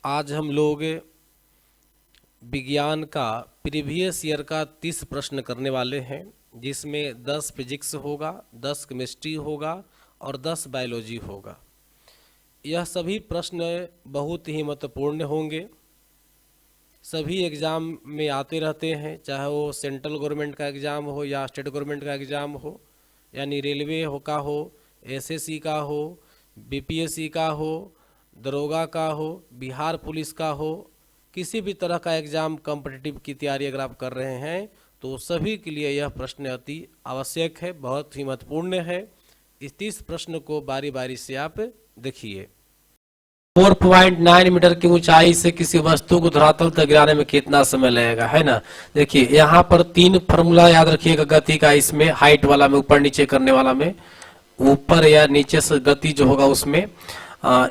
आज हम लोग विज्ञान का प्रीवियस ईयर का 30 प्रश्न करने वाले हैं, जिसमें 10 फिजिक्स होगा, 10 केमिस्ट्री होगा और 10 बायोलॉजी होगा। यह सभी प्रश्न बहुत ही महत्वपूर्ण होंगे, सभी एग्ज़ाम में आते रहते हैं, चाहे वो सेंट्रल गवर्नमेंट का एग्ज़ाम हो या स्टेट गवर्नमेंट का एग्ज़ाम हो, यानी रेलवे का हो, एसएससी का हो, बीपीएससी का हो, दरोगा का हो, बिहार पुलिस का हो, किसी भी तरह का एग्ज़ाम कॉम्पिटिटिव की तैयारी अगर आप कर रहे हैं तो सभी के लिए यह प्रश्न अति आवश्यक है, बहुत ही महत्वपूर्ण है। इस 30 प्रश्न को बारी बारी से आप देखिए। 4.9 मीटर की ऊंचाई से किसी वस्तु को धरातल तक गिराने में कितना समय लगेगा, है ना। देखिए यहाँ पर 3 फॉर्मूला याद रखिएगा गति का, इसमें हाइट वाला में, ऊपर नीचे करने वाला में, ऊपर या नीचे से गति जो होगा उसमें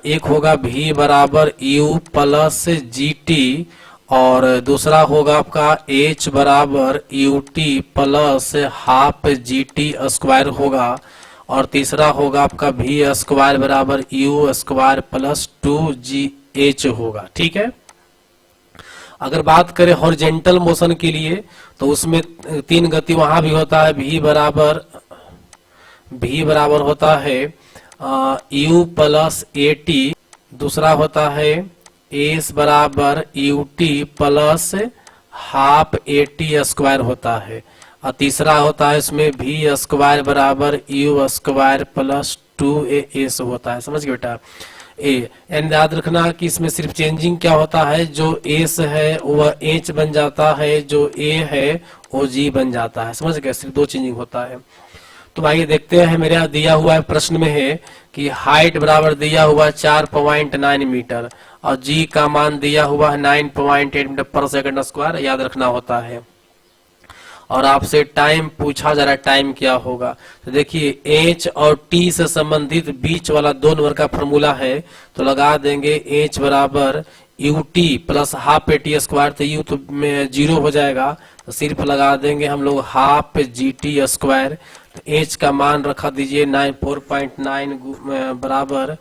एक होगा v बराबर u प्लस जी टी, और दूसरा होगा आपका h बराबर U T plus half G T square होगा, और तीसरा होगा आपका v स्क्वायर बराबर u स्क्वायर प्लस 2gh होगा। ठीक है। अगर बात करें हॉरिजेंटल मोशन के लिए तो उसमें 3 गति वहां भी होता है, v बराबर होता है u प्लस ए टी, दूसरा होता है एस बराबर U T plus half A T square होता है, और तीसरा होता है इसमें v स्क्वायर बराबर यू स्क्वायर प्लस 2as होता है। समझ गए बेटा। एंड याद रखना कि इसमें सिर्फ चेंजिंग क्या होता है, जो एस है वह एच बन जाता है, जो ए है वो जी बन जाता है। समझ गए, सिर्फ 2 चेंजिंग होता है। तो आइए देखते हैं, मेरे यहाँ दिया हुआ है प्रश्न में है कि हाइट बराबर दिया हुआ 4.9 मीटर और जी का मान दिया हुआ है 9.8 मीटर पर सेकंड स्क्वायर, याद रखना होता है। और आपसे टाइम पूछा जा रहा है, टाइम क्या होगा। तो देखिए h और t से संबंधित बीच वाला 2 नंबर का फॉर्मूला है, तो लगा देंगे h बराबर U T plus half A T square, तो यू तो 0 हो जाएगा, तो सिर्फ लगा देंगे हम लोग हाफ जी टी स्क्वायर। तो h का मान रखा दीजिए 4.9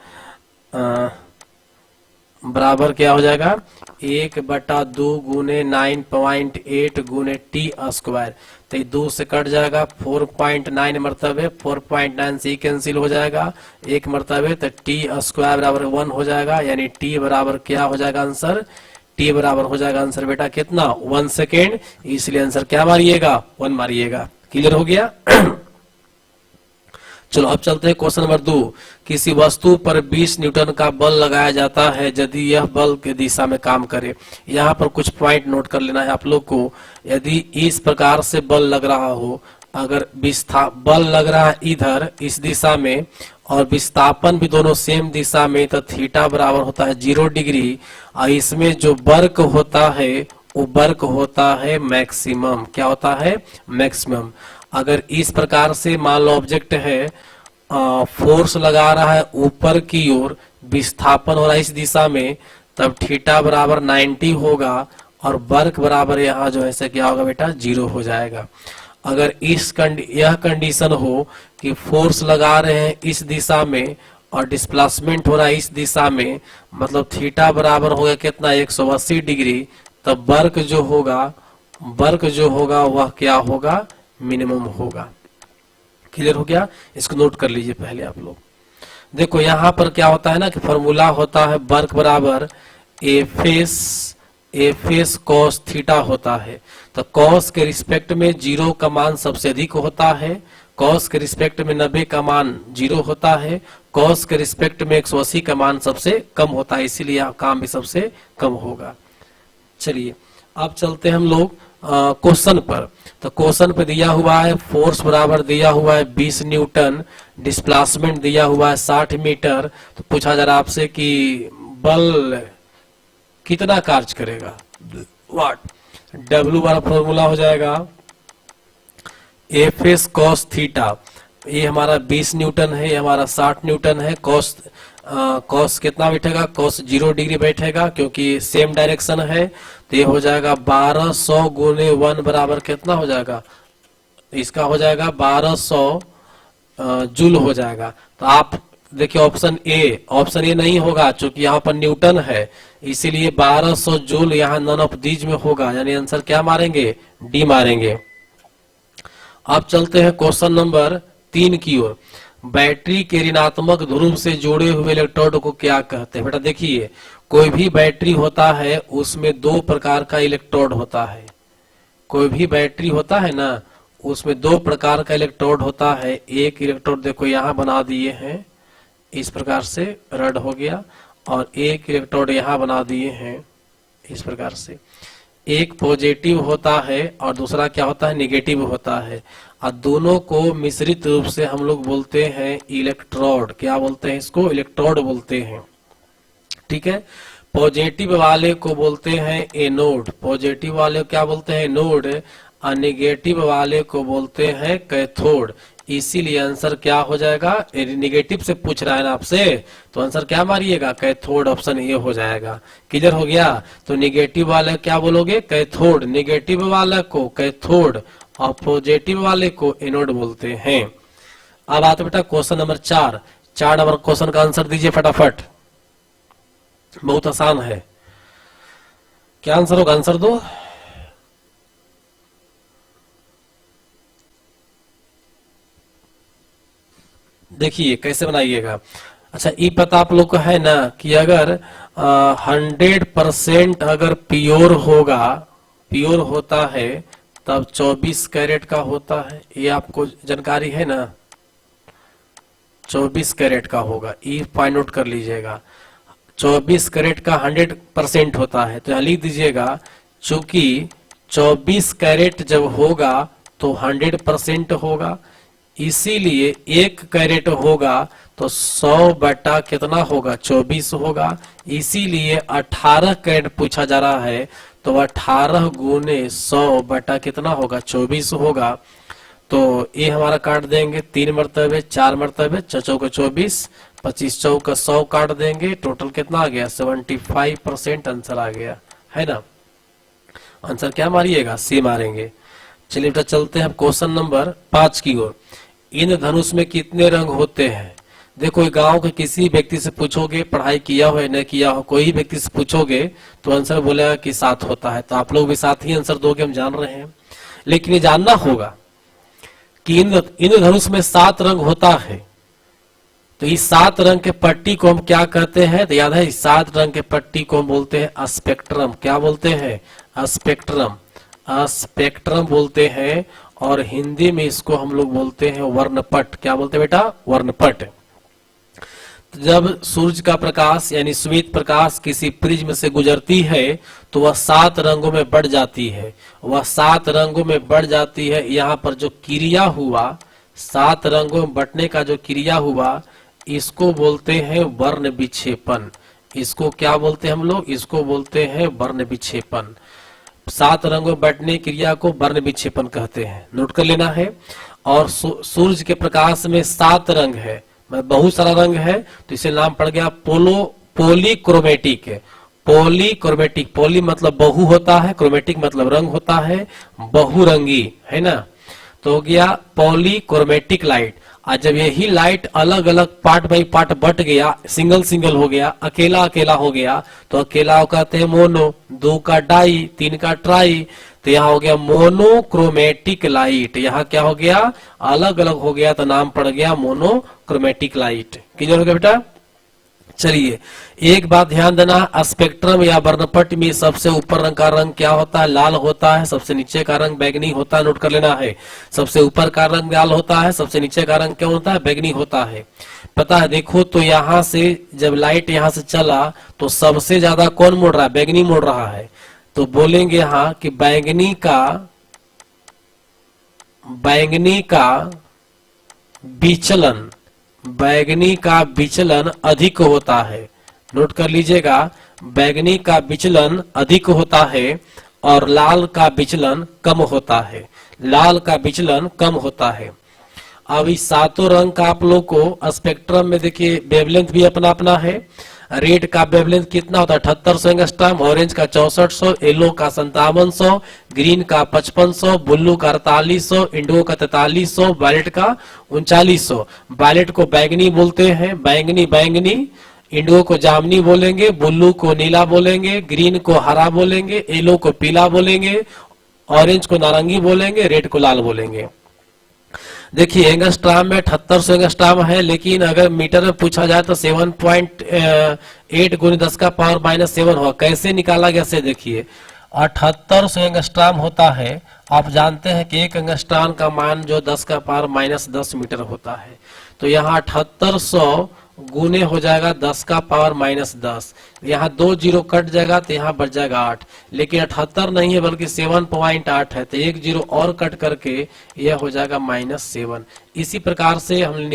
बराबर क्या हो जाएगा, 1/2 गुने 9.8 गुने टी स्क्वायर, तो 2 से कट जाएगा, 4.9 मरतबे 4.9 से कैंसिल हो जाएगा, 1 मरतबे, तो टी स्क्वायर बराबर 1 हो जाएगा, यानी टी बराबर क्या हो जाएगा आंसर, टी बराबर हो जाएगा आंसर बेटा कितना, 1 सेकेंड। इसलिए आंसर क्या मारिएगा, 1 मारिएगा। क्लियर हो गया। चलो अब चलते हैं क्वेश्चन नंबर 2। किसी वस्तु पर 20 न्यूटन का बल लगाया जाता है यदि यह बल की दिशा में काम करे। यहाँ पर कुछ पॉइंट नोट कर लेना है आप लोग को। यदि इस प्रकार से बल लग रहा हो, अगर बल लग रहा है इधर इस दिशा में और विस्थापन भी दोनों सेम दिशा में, तो थीटा बराबर होता है 0 डिग्री, और इसमें जो वर्क होता है वो वर्क होता है मैक्सिमम। क्या होता है, मैक्सिमम। अगर इस प्रकार से मान लो ऑब्जेक्ट है, फोर्स लगा रहा है ऊपर की ओर, विस्थापन हो रहा है इस दिशा में, तब थीटा बराबर 90 होगा और वर्क बराबर यहाँ जो है क्या होगा बेटा, 0 हो जाएगा। अगर यह कंडीशन हो कि फोर्स लगा रहे हैं इस दिशा में और डिस्प्लेसमेंट हो रहा है इस दिशा में, मतलब थीटा बराबर होगा कितना, 180 डिग्री, तब वर्क जो होगा वह क्या होगा, मिनिमम होगा। क्लियर हो गया। इसको नोट कर लीजिए पहले आप लोग। देखो यहाँ पर क्या होता है ना कि फॉर्मूला होता है वर्क बराबर एफ कॉस थीटा होता है। तो कॉस के रिस्पेक्ट में 0 का मान सबसे अधिक होता है, कॉस के रिस्पेक्ट में 90 का मान 0 होता है, कॉस के रिस्पेक्ट में 180 का मान सबसे कम होता है, इसीलिए काम भी सबसे कम होगा। चलिए अब चलते हैं हम लोग क्वेश्चन पर। तो क्वेश्चन पे दिया हुआ है फोर्स बराबर दिया हुआ है 20 न्यूटन, डिस्प्लेसमेंट दिया हुआ है 60 मीटर। तो पूछा जा रहा है आपसे कि बल कितना कार्य करेगा, वाट। डब्ल्यू वाला फॉर्मूला हो जाएगा एफ एस कॉस थीटा, ये हमारा 20 न्यूटन है, ये हमारा 60 न्यूटन है। कॉस कितना बैठेगा, कॉस 0 डिग्री बैठेगा क्योंकि सेम डायरेक्शन है, तो ये हो जाएगा 1200 गुने 1 बराबर कितना हो जाएगा, इसका हो जाएगा 1200 जूल हो जाएगा। तो आप देखिए ऑप्शन ए नहीं होगा, चूंकि यहाँ पर न्यूटन है, इसीलिए 1200 जूल यहाँ नन ऑफ दीज में होगा, यानी आंसर क्या मारेंगे, डी मारेंगे। अब चलते हैं क्वेश्चन नंबर 3 की ओर। बैटरी के ऋणात्मक ध्रुव से जुड़े हुए इलेक्ट्रोड को क्या कहते हैं? बेटा देखिए, कोई भी बैटरी होता है उसमें 2 प्रकार का इलेक्ट्रोड होता है। कोई भी बैटरी होता है ना, उसमें 2 प्रकार का इलेक्ट्रोड होता है। एक इलेक्ट्रोड देखो यहाँ बना दिए हैं, इस प्रकार से रड हो गया, और एक इलेक्ट्रोड यहाँ बना दिए हैं इस प्रकार से। एक पॉजिटिव होता है और दूसरा क्या होता है, निगेटिव होता है, और दोनों को मिश्रित रूप से हम लोग बोलते हैं इलेक्ट्रोड। क्या बोलते हैं इसको, इलेक्ट्रोड बोलते हैं। ठीक है, पॉजिटिव वाले को बोलते हैं एनोड, पॉजिटिव वाले को क्या बोलते हैं, एनोड, और निगेटिव वाले को बोलते हैं कैथोड। इसीलिए आंसर क्या हो जाएगा, निगेटिव से पूछ रहा है ना आपसे, तो आंसर क्या मारिएगा, कैथोड, ऑप्शन ए हो जाएगा। क्लियर हो गया? तो निगेटिव वाले क्या बोलोगे, कैथोड, निगेटिव वाले को कैथोड और पॉजिटिव वाले को एनोड बोलते हैं। अब आते बेटा क्वेश्चन नंबर 4 नंबर क्वेश्चन का आंसर दीजिए फटाफट, बहुत आसान है। क्या आंसर होगा, आंसर दो। देखिए कैसे बनाइएगा। अच्छा, ये पता आप लोग को है ना कि अगर 100% अगर प्योर होगा, प्योर होता है, तब 24 कैरेट का होता है। ये आपको जानकारी है ना, 24 कैरेट का होगा, ये फाइंड आउट कर लीजिएगा। 24 कैरेट का 100% होता है, तो यहाँ लिख दीजिएगा, चूंकि 24 कैरेट जब होगा तो 100% होगा, इसीलिए 1 कैरेट होगा तो 100 बटा कितना होगा, 24 होगा। इसीलिए 18 कैरेट पूछा जा रहा है, तो 18 गुने 100 बटा कितना होगा, 24 होगा। तो ये हमारा काट देंगे 3 मरतबे, 4 मरतबे, 4 चौके 24, 25 चौका 100 काट देंगे, टोटल कितना आ गया, 75% आंसर आ गया, है ना। आंसर क्या मारिएगा, सी मारेंगे। चलिए बेटा चलते हैं क्वेश्चन नंबर 5 की ओर। इंद्रधनुष में कितने रंग होते हैं? देखो गांव के किसी व्यक्ति से पूछोगे, पढ़ाई किया हो या नहीं किया हो, कोई व्यक्ति से पूछोगे तो आंसर बोलेगा कि 7 होता है। तो आप लोग भी 7 ही आंसर दोगे, हम जान रहे हैं, लेकिन ये जानना होगा कि इंद्रधनुष में 7 रंग होता है। तो इस 7 रंग के पट्टी को हम क्या कहते हैं, तो याद है, इस 7 रंग के पट्टी को हम बोलते हैं स्पेक्ट्रम। क्या बोलते हैं, स्पेक्ट्रम, स्पेक्ट्रम बोलते हैं। और हिंदी में इसको हम लोग बोलते हैं वर्णपट। क्या बोलते हैं बेटा, वर्णपट। जब सूरज का प्रकाश यानी श्वेत प्रकाश किसी प्रिज्म से गुजरती है तो वह 7 रंगों में बढ़ जाती है, वह 7 रंगों में बढ़ जाती है। यहाँ पर जो क्रिया हुआ, 7 रंगों में बंटने का जो क्रिया हुआ, इसको बोलते हैं वर्ण विक्षेपण। इसको क्या बोलते हैं हम लोग, इसको बोलते हैं वर्ण विक्षेपण। 7 रंगों बंटने क्रिया को वर्ण विक्षेपण कहते हैं, नोट कर लेना है। और सूरज के प्रकाश में 7 रंग है, बहुत सारा रंग है, तो इसे नाम पड़ गया पॉलीक्रोमेटिक। पॉलीक्रोमेटिक, पॉली मतलब बहु होता है, क्रोमेटिक मतलब रंग होता है, बहुरंगी, है ना। तो हो गया पॉलीक्रोमेटिक लाइट। और जब यही लाइट अलग अलग पार्ट बाई पार्ट बट गया, सिंगल सिंगल हो गया, अकेला अकेला हो गया, तो अकेला को कहते हैं मोनो, 2 का डाई, 3 का ट्राई। तो यहाँ हो गया मोनोक्रोमेटिक लाइट। यहाँ क्या हो गया, अलग अलग हो गया, तो नाम पड़ गया मोनोक्रोमेटिक लाइट। क्लियर हो गया बेटा। चलिए एक बात ध्यान देना, स्पेक्ट्रम या वर्णपट में सबसे ऊपर रंग का रंग क्या होता है, लाल होता है। सबसे नीचे का रंग बैगनी होता है, नोट कर लेना है। सबसे ऊपर का रंग लाल होता है, सबसे नीचे का रंग क्या होता है, बैगनी होता है। पता है, देखो तो यहाँ से जब लाइट यहाँ से चला तो सबसे ज्यादा कौन मोड़ रहा है, बैगनी मोड़ रहा है। तो बोलेंगे यहाँ कि बैंगनी का विचलन, बैगनी का विचलन अधिक होता है। नोट कर लीजिएगा, बैगनी का विचलन अधिक होता है और लाल का विचलन कम होता है, लाल का विचलन कम होता है। अब इस 7 रंग का आप लोग को स्पेक्ट्रम में देखिए वेवलेंथ भी अपना अपना है। रेड का वेवलेंथ कितना होता है 7800 एंगस्ट्रॉम, ऑरेंज का 6400, येलो का 5700, ग्रीन का 5500, ब्लू का 4800, इंडिगो का 4300, वायलेट का 3900। वायलेट को बैंगनी बोलते हैं, बैंगनी बैंगनी, इंडिगो को जामनी बोलेंगे, ब्लू को नीला बोलेंगे, ग्रीन को हरा बोलेंगे, येलो को पीला बोलेंगे, ऑरेंज को नारंगी बोलेंगे, रेड को लाल बोलेंगे। देखिए एंगस्ट्राम में 7800 एंगस्ट्राम है, लेकिन अगर मीटर में पूछा जाए तो 7.8 गुने 10 का पावर -7 होगा। कैसे निकाला गया से देखिए, 7800 एंगस्ट्राम होता है, आप जानते हैं कि एक एंगस्ट्राम का मान जो 10 का पावर -10 मीटर होता है, तो यहाँ 7800 गुने हो जाएगा 10 का पावर -10, यहाँ 2 जीरो कट जाएगा तो यहाँ बच जाएगा 8, लेकिन 78 नहीं है बल्कि 7.8 है, तो 1 जीरो और कट करके यह हो जाएगा -7। इसी प्रकार से हम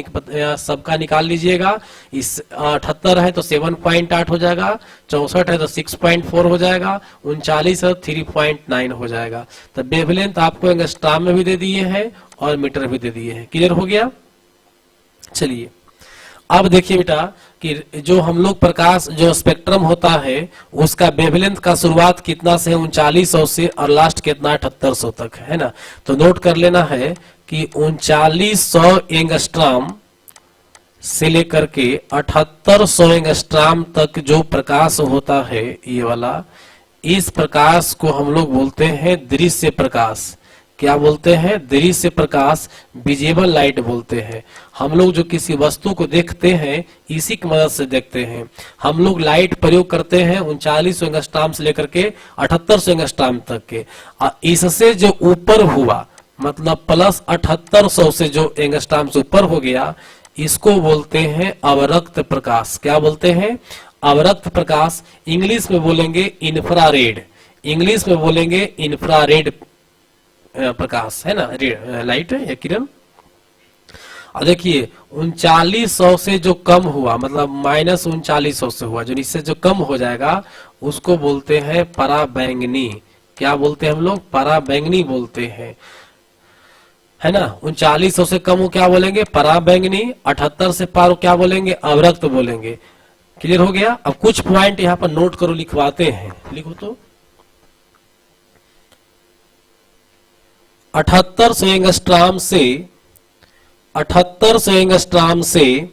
सबका निकाल लीजिएगा। इस 78 है तो 7.8 हो जाएगा, 64 है तो 6.4 हो जाएगा, 39 है तो 3.9 हो जाएगा। तो वेवलेंथ आपको एंगस्ट्राम में भी दे दिए हैं और मीटर भी दे दिए हैं। क्लियर हो गया? चलिए अब देखिए बेटा कि जो हम लोग प्रकाश जो स्पेक्ट्रम होता है उसका वेवलेंथ का शुरुआत कितना से है 3900 से और लास्ट कितना 7800 तक है ना। तो नोट कर लेना है कि 3900 एंगस्ट्राम से लेकर के 7800 एंगस्ट्राम तक जो प्रकाश होता है ये वाला, इस प्रकाश को हम लोग बोलते हैं दृश्य प्रकाश। क्या बोलते हैं? दृश्य प्रकाश, विजिबल लाइट बोलते हैं। हम लोग जो किसी वस्तु को देखते हैं इसी की मदद से देखते हैं। हम लोग लाइट प्रयोग करते हैं 3900 एंगस्ट्राम से लेकर के 7800 एंगस्ट्राम तक के। इससे जो ऊपर हुआ मतलब प्लस 7800 से जो एंगस्ट्राम से ऊपर हो गया, इसको बोलते हैं अवरक्त प्रकाश। क्या बोलते हैं? अवरक्त प्रकाश। इंग्लिश में बोलेंगे इंफ्रारेड, इंग्लिश में बोलेंगे इंफ्रारेड प्रकाश, है ना, लाइट या किरण। और देखिए 3900 से जो कम हुआ मतलब -3900 से हुआ, जो इससे जो कम हो जाएगा उसको बोलते हैं पराबैंगनी। क्या बोलते हैं हम लोग? पराबैंगनी बोलते हैं, है ना। 3900 से कम हो क्या बोलेंगे? पराबैंगनी। 78 से पार क्या बोलेंगे? अवरक्त बोलेंगे। क्लियर हो गया? अब कुछ पॉइंट यहाँ पर नोट करो, लिखवाते हैं, लिखो तो। 7800 एंगस्ट्राम से 7800 एंगस्ट्राम से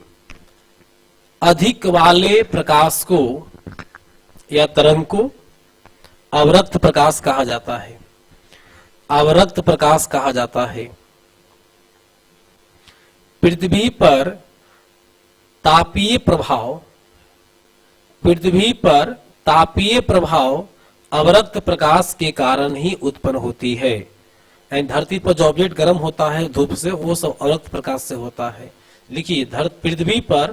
अधिक वाले प्रकाश को या तरंग को अवरक्त प्रकाश कहा जाता है। अवरक्त प्रकाश कहा जाता है। पृथ्वी पर तापीय प्रभाव, पृथ्वी पर तापीय प्रभाव अवरक्त प्रकाश के कारण ही उत्पन्न होती है। धरती पर जो ऑब्जेक्ट गर्म होता है धूप से, वो सब अवरक्त प्रकाश से होता है। लिखिए, पृथ्वी पर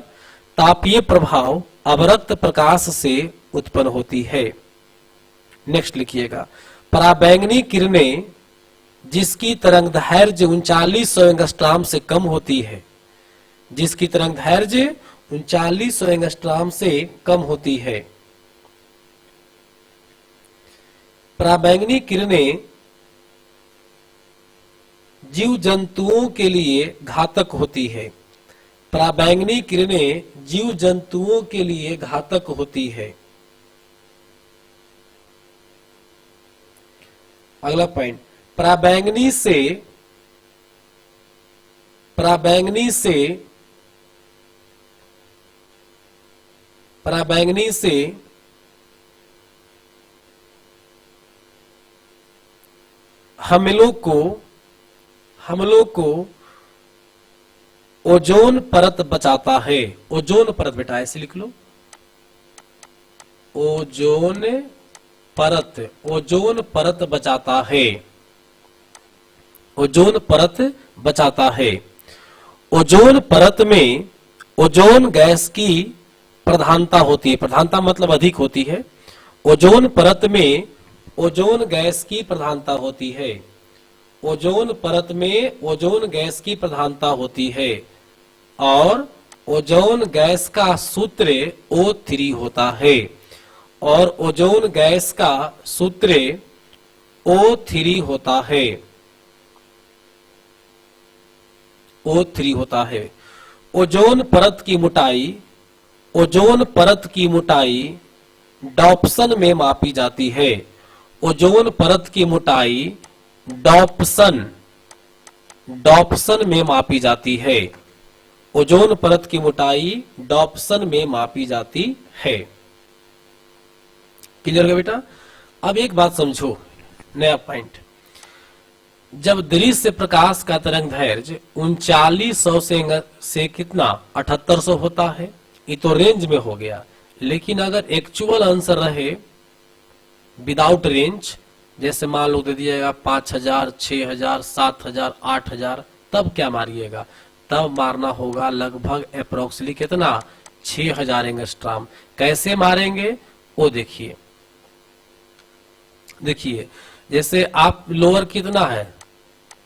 तापीय प्रभाव अवरक्त प्रकाश से उत्पन्न होती है। नेक्स्ट लिखिएगा, पराबैंगनी किरणें जिसकी तरंगदैर्घ्य 3900 एंगस्ट्राम से कम होती है, जिसकी तरंगदैर्घ्य 3900 एंगस्ट्राम से कम होती है। पराबैंगनी किरणें जीव जंतुओं के लिए घातक होती है। पराबैंगनी किरणें जीव जंतुओं के लिए घातक होती है। अगला पॉइंट, पराबैंगनी से हम लोग को ओजोन परत बचाता है। ओजोन परत बेटा ऐसे लिख लो, ओजोन परत बचाता है। ओजोन परत बचाता है। ओजोन परत में ओजोन गैस की प्रधानता होती है। प्रधानता मतलब अधिक होती है। ओजोन परत में ओजोन गैस की प्रधानता होती है। ओजोन परत में ओजोन गैस की प्रधानता होती है और ओजोन गैस का सूत्र O3 होता है। और ओजोन गैस का सूत्र O3 होता है। O3 होता है। ओजोन परत की मोटाई ओजोन परत की मोटाई डॉप्सन में मापी जाती है। ओजोन परत की मोटाई डॉप्सन में मापी जाती है। ओजोन परत की मोटाई डॉप्सन में मापी जाती है। क्लियर है बेटा? अब एक बात समझो, नया पॉइंट। जब दृश्य प्रकाश का तरंग दैर्घ्य 3900 से कितना 7800 होता है, ये तो रेंज में हो गया। लेकिन अगर एक्चुअल आंसर रहे विदाउट रेंज, जैसे मान लो दे दिएगा 5000, 6000, 7000, 8000, तब क्या मारिएगा? तब मारना होगा लगभग अप्रोक्सीमेटली कितना 6000 एंगस्ट्रॉम। कैसे मारेंगे वो देखिए। देखिए जैसे आप लोअर कितना है,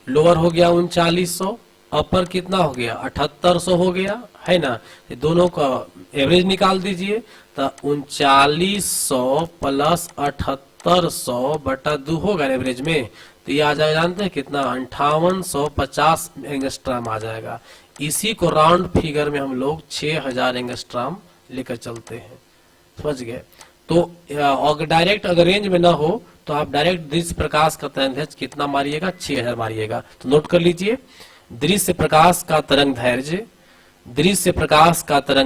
लोअर हो गया 3900, अपर कितना हो गया 7800 हो गया है ना। दोनों का एवरेज निकाल दीजिए तो 3900 प्लस 7800 बटा 2 होगा एवरेज में, तो ये आ जाएगा जानते हैं कितना 5850 एंगस्ट्रॉम आ जाएगा। इसी को राउंड फिगर में हम लोग 6000 एंगस्ट्रॉम लेकर चलते हैं। समझ गए? तो अगर डायरेक्ट अगर रेंज में ना हो तो आप डायरेक्ट दृश्य प्रकाश का तरंग दैर्घ्य कितना मारिएगा 6000 मारिएगा। तो नोट कर लीजिए, दृश्य प्रकाश का तरंग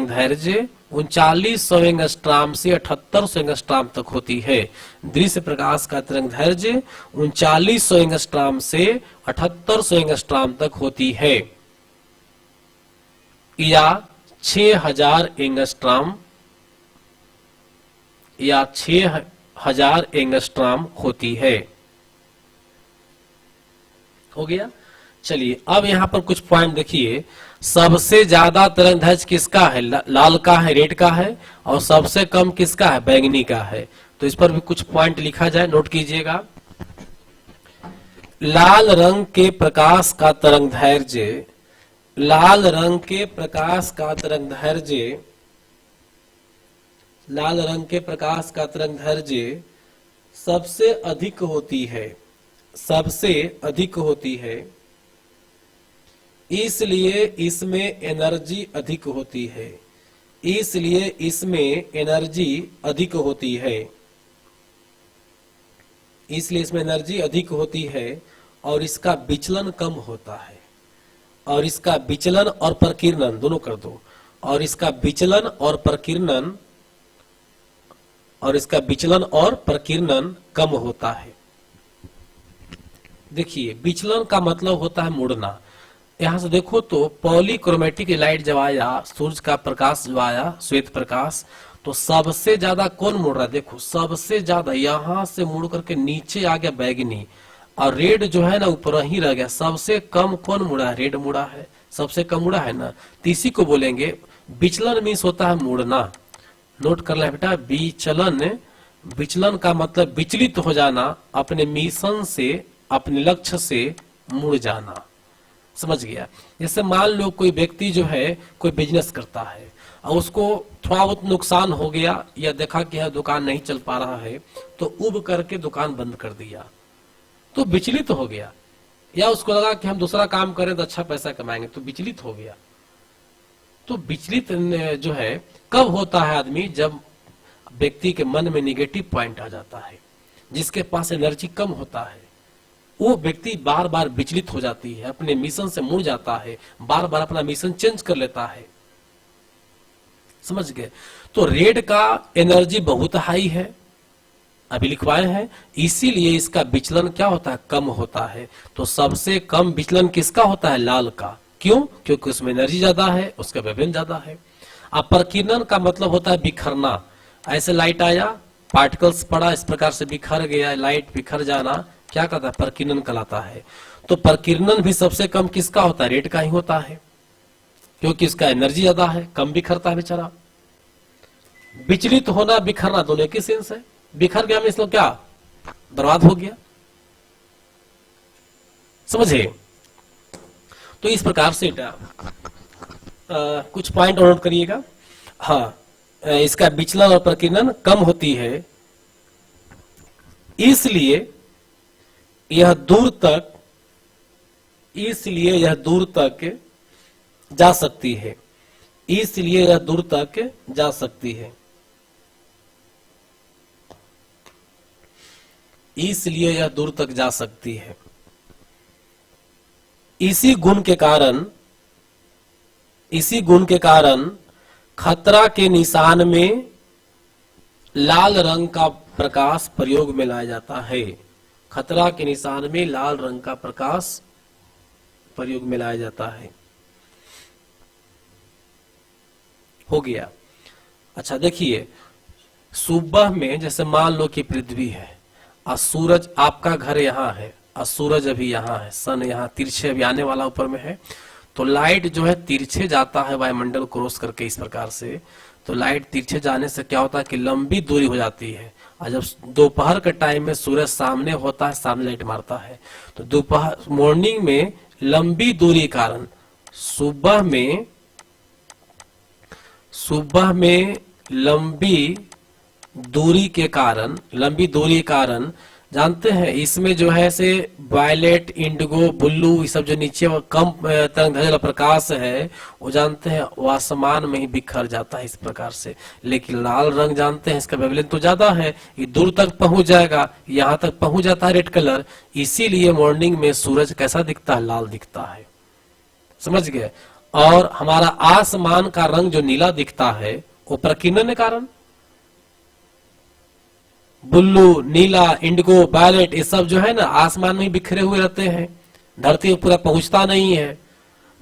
दैर्घ्य 3900 एंगस्ट्रॉम से 7800 एंगस्ट्रॉम तक होती है। दृश्य प्रकाश का तरंग दैर्घ्य 3900 एंगस्ट्रॉम से 7800 एंगस्ट्रॉम तक होती है, या 6000 एंगस्ट्रॉम या 6000 एंगस्ट्रॉम होती है। हो गया? चलिए अब यहां पर कुछ पॉइंट देखिए। सबसे ज्यादा तरंग दैर्घ्य किसका है? लाल का है, रेड का है, और सबसे कम किसका है? बैंगनी का है। तो इस पर भी कुछ पॉइंट लिखा जाए, नोट कीजिएगा। लाल रंग के प्रकाश का तरंग दैर्घ्य, लाल रंग के प्रकाश का तरंग दैर्घ्य, लाल रंग के प्रकाश का तरंग दैर्घ्य सबसे अधिक होती है, सबसे अधिक होती है, इसलिए इसमें एनर्जी अधिक होती है, इसलिए इसमें एनर्जी अधिक होती है, इसलिए इसमें एनर्जी अधिक होती है, और इसका विचलन कम होता है। और इसका विचलन और प्रकीर्णन दोनों कर दो, और इसका विचलन और प्रकीर्णन, और इसका विचलन और प्रकीर्णन कम होता है। देखिए विचलन का मतलब होता है मुड़ना। यहां से देखो तो पॉलीक्रोमेटिक लाइट जब आया, सूरज का प्रकाश जब आया, श्वेत प्रकाश, तो सबसे ज्यादा कौन मुड़ रहा है? देखो सबसे ज्यादा यहां से मुड़ करके नीचे आ गया बैगनी, और रेड जो है ना ऊपर ही रह गया। सबसे कम कौन मुड़ा है? रेड मुड़ा है, सबसे कम मुड़ा है ना। तो इसी को बोलेंगे विचलन मीन्स होता है मुड़ना। नोट कर ले बेटा, विचलन, विचलन का मतलब विचलित हो जाना, अपने मिशन से, अपने लक्ष्य से मुड़ जाना। समझ गया? जैसे मान लो कोई व्यक्ति जो है कोई बिजनेस करता है और उसको थोड़ा बहुत नुकसान हो गया, या देखा कि यह दुकान नहीं चल पा रहा है, तो उब करके दुकान बंद कर दिया, तो विचलित हो गया। या उसको लगा कि हम दूसरा काम करें तो अच्छा पैसा कमाएंगे, तो विचलित हो गया। तो विचलित जो है कब होता है आदमी? जब व्यक्ति के मन में निगेटिव पॉइंट आ जाता है, जिसके पास एनर्जी कम होता है, वो व्यक्ति बार बार विचलित हो जाती है, अपने मिशन से मुड़ जाता है, बार बार अपना मिशन चेंज कर लेता है। समझ गए? तो रेड का एनर्जी बहुत हाई है, अभी लिखवाए हैं, इसीलिए इसका विचलन क्या होता है? कम होता है। तो सबसे कम विचलन किसका होता है? लाल का। क्यों? क्योंकि उसमें एनर्जी ज्यादा है, उसका वेवलेंथ ज्यादा है। अब प्रकीर्णन का मतलब होता है बिखरना। ऐसे लाइट आया, पार्टिकल्स पड़ा, इस प्रकार से बिखर गया, लाइट बिखर जाना, क्या कहता है? प्रकीर्णन कहलाता है। तो प्रकीर्णन भी सबसे कम किसका होता है? रेड का ही होता है, क्योंकि इसका एनर्जी ज्यादा है, कम बिखरता है बेचारा। विचलित होना, बिखरना दोनों एक ही सेंस है। बिखर गया में क्या? बर्बाद हो गया। समझे? तो इस प्रकार से कुछ पॉइंट नोट करिएगा। हाँ, इसका विचलन और प्रकीर्णन कम होती है, इसलिए यह दूर तक, इसलिए यह दूर तक जा सकती है, इसलिए यह दूर तक जा सकती है। इसलिए यह दूर तक जा सकती है। इसी गुण के कारण खतरा के निशान में लाल रंग का प्रकाश प्रयोग में लाया जाता है। खतरा के निशान में लाल रंग का प्रकाश प्रयोग में लाया जाता है। हो गया। अच्छा देखिए, सुबह में जैसे मान लो कि पृथ्वी है और सूरज, आपका घर यहाँ है और सूरज अभी यहाँ है, सन यहाँ तिरछे अभी आने वाला ऊपर में है, तो लाइट जो है तिरछे जाता है वायुमंडल क्रॉस करके इस प्रकार से। तो लाइट तिरछे जाने से क्या होता है कि लंबी दूरी हो जाती है, और जब दोपहर के टाइम में सूरज सामने होता है, सामने लाइट मारता है, तो दोपहर मॉर्निंग में लंबी दूरी के कारण सुबह में लंबी दूरी के कारण जानते हैं इसमें जो है से वायलेट, इंडिगो, ब्लू, ये सब जो नीचे कम तरंग दैर्घ्य प्रकाश है वो जानते हैं वो आसमान में ही बिखर जाता है इस प्रकार से। लेकिन लाल रंग जानते हैं इसका वेवलेंथ तो ज्यादा है, ये दूर तक पहुंच जाएगा, यहाँ तक पहुंच जाता है रेड कलर, इसीलिए मॉर्निंग में सूरज कैसा दिखता है, लाल दिखता है। समझ गए। और हमारा आसमान का रंग जो नीला दिखता है वो प्रकीर्णन के कारण, ब्लू, नीला, इंडिगो, वायलेट, ये सब जो है ना आसमान में बिखरे हुए रहते हैं, धरती पर पूरा पहुंचता नहीं है।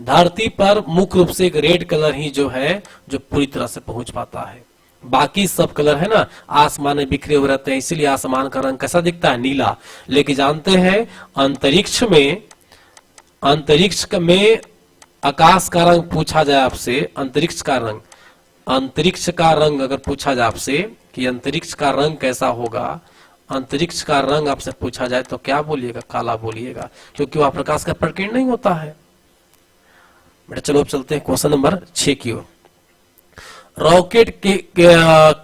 धरती पर मुख्य रूप से एक रेड कलर ही जो है जो पूरी तरह से पहुंच पाता है, बाकी सब कलर है ना आसमान में बिखरे हुए रहते हैं, इसीलिए आसमान का रंग कैसा दिखता है, नीला। लेकिन जानते हैं अंतरिक्ष में आकाश का रंग पूछा जाए आपसे, अंतरिक्ष का रंग अगर पूछा जाए आपसे कि अंतरिक्ष का रंग कैसा होगा, अंतरिक्ष का रंग आपसे पूछा जाए तो क्या बोलिएगा, काला बोलिएगा, क्योंकि वह प्रकाश का प्रकीर्णन नहीं होता है। बेटा चलो अब चलते हैं क्वेश्चन नंबर 6 की ओर। रॉकेट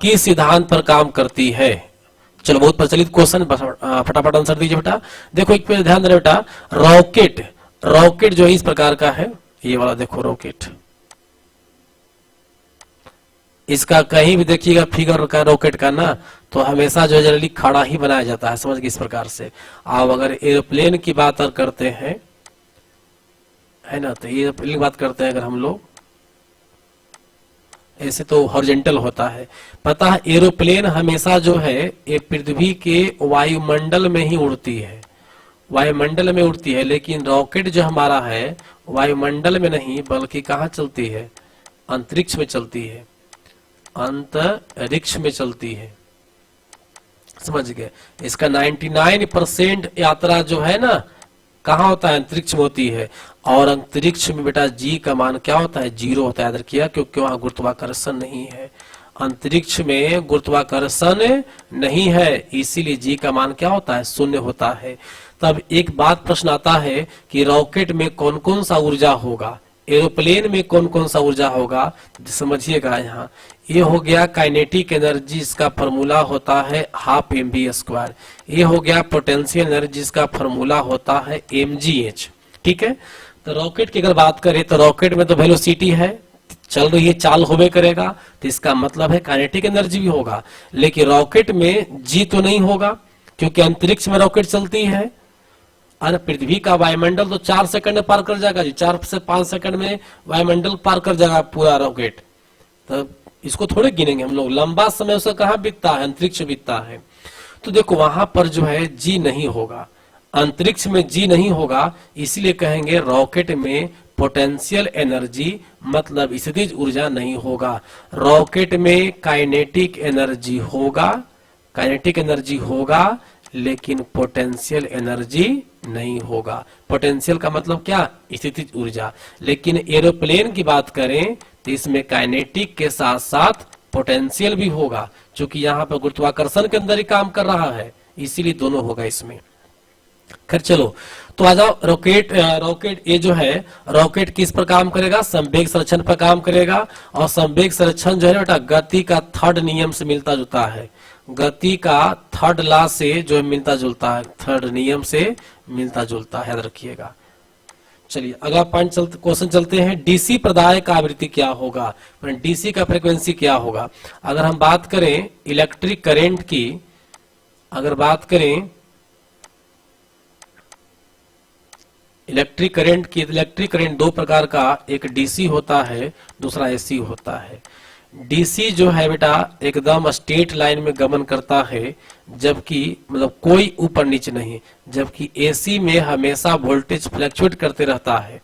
किस सिद्धांत पर काम करती है? चलो बहुत प्रचलित क्वेश्चन, फटाफट आंसर दीजिए बेटा। देखो एक पे ध्यान देना बेटा, रॉकेट जो है इस प्रकार का है, ये वाला देखो रॉकेट, इसका कहीं भी देखिएगा फिगर का रॉकेट का ना तो हमेशा जो है जनरली खड़ा ही बनाया जाता है, समझ गए इस प्रकार से। आप अगर एरोप्लेन की बात करते हैं है ना, तो एरोप्लेन की बात करते हैं अगर हम लोग, ऐसे तो हॉरिजॉन्टल होता है। पता है एरोप्लेन हमेशा जो है ये पृथ्वी के वायुमंडल में ही उड़ती है, वायुमंडल में उड़ती है, लेकिन रॉकेट जो हमारा है वायुमंडल में नहीं बल्कि कहाँ चलती है, अंतरिक्ष में चलती है, अंतरिक्ष में चलती है। समझ गए। इसका 99% यात्रा जो है ना कहाँ होता है, अंतरिक्ष में होती है। और अंतरिक्ष में बेटा जी का मान क्या होता है, 0 होता है, याद रखिएगा, क्योंकि वहां गुरुत्वाकर्षण नहीं है। अंतरिक्ष में गुरुत्वाकर्षण नहीं है, इसीलिए जी का मान क्या होता है, 0 होता है। तब एक बात प्रश्न आता है कि रॉकेट में कौन कौन सा ऊर्जा होगा, एरोप्लेन में कौन कौन सा ऊर्जा होगा, समझिएगा। यहाँ ये हो गया काइनेटिक एनर्जी, इसका फॉर्मूला होता है 12 mv²। ये हो गया पोटेंशियल एनर्जी, इसका फॉर्मूला होता है mgh। ठीक है। तो रॉकेट की अगर बात करें तो रॉकेट में तो वेलोसिटी है, चल रही है, चाल होवे करेगा, तो इसका मतलब है काइनेटिक एनर्जी भी होगा। लेकिन रॉकेट में जी तो नहीं होगा, क्योंकि अंतरिक्ष में रॉकेट चलती है और पृथ्वी का वायुमंडल तो 4 सेकंड में पार कर जाएगा जी, 4 से 5 सेकंड में वायुमंडल पार कर जाएगा पूरा रॉकेट। तो इसको थोड़े गिनेंगे हम लोग, लंबा समय उसका कहाँ बीतता है, अंतरिक्ष बीतता है। तो देखो वहां पर जो है जी नहीं होगा, अंतरिक्ष में जी नहीं होगा, इसलिए कहेंगे रॉकेट में पोटेंशियल एनर्जी मतलब स्थितिज ऊर्जा नहीं होगा। रॉकेट में काइनेटिक एनर्जी होगा, लेकिन पोटेंशियल एनर्जी नहीं होगा। पोटेंशियल का मतलब क्या, स्थितिज ऊर्जा। लेकिन एरोप्लेन की बात करें तो इसमें काइनेटिक के साथ साथ पोटेंशियल भी होगा, क्योंकि यहाँ पर गुरुत्वाकर्षण के अंदर ही काम कर रहा है, इसीलिए दोनों होगा इसमें। खैर चलो तो आ जाओ, रॉकेट ये जो है रॉकेट किस पर काम करेगा, संवेग संरक्षण पर काम करेगा। और संवेग संरक्षण जो है बेटा गति का 3rd नियम से मिलता जुलता है, गति का 3rd लॉ से जो है मिलता जुलता है, 3rd नियम से मिलता जुलता है, याद रखिएगा। चलिए अगला पॉइंट क्वेश्चन चलते हैं। डीसी प्रदाय का आवृत्ति क्या होगा, डीसी का फ्रीक्वेंसी क्या होगा। अगर हम बात करें इलेक्ट्रिक करंट की, अगर बात करें इलेक्ट्रिक करंट की, इलेक्ट्रिक करंट दो प्रकार का, एक डीसी होता है, दूसरा एसी होता है। डीसी जो है बेटा एकदम स्ट्रेट लाइन में गमन करता है, जबकि मतलब कोई ऊपर नीचे नहीं, जबकि एसी में हमेशा वोल्टेज फ्लक्चुएट करते रहता है,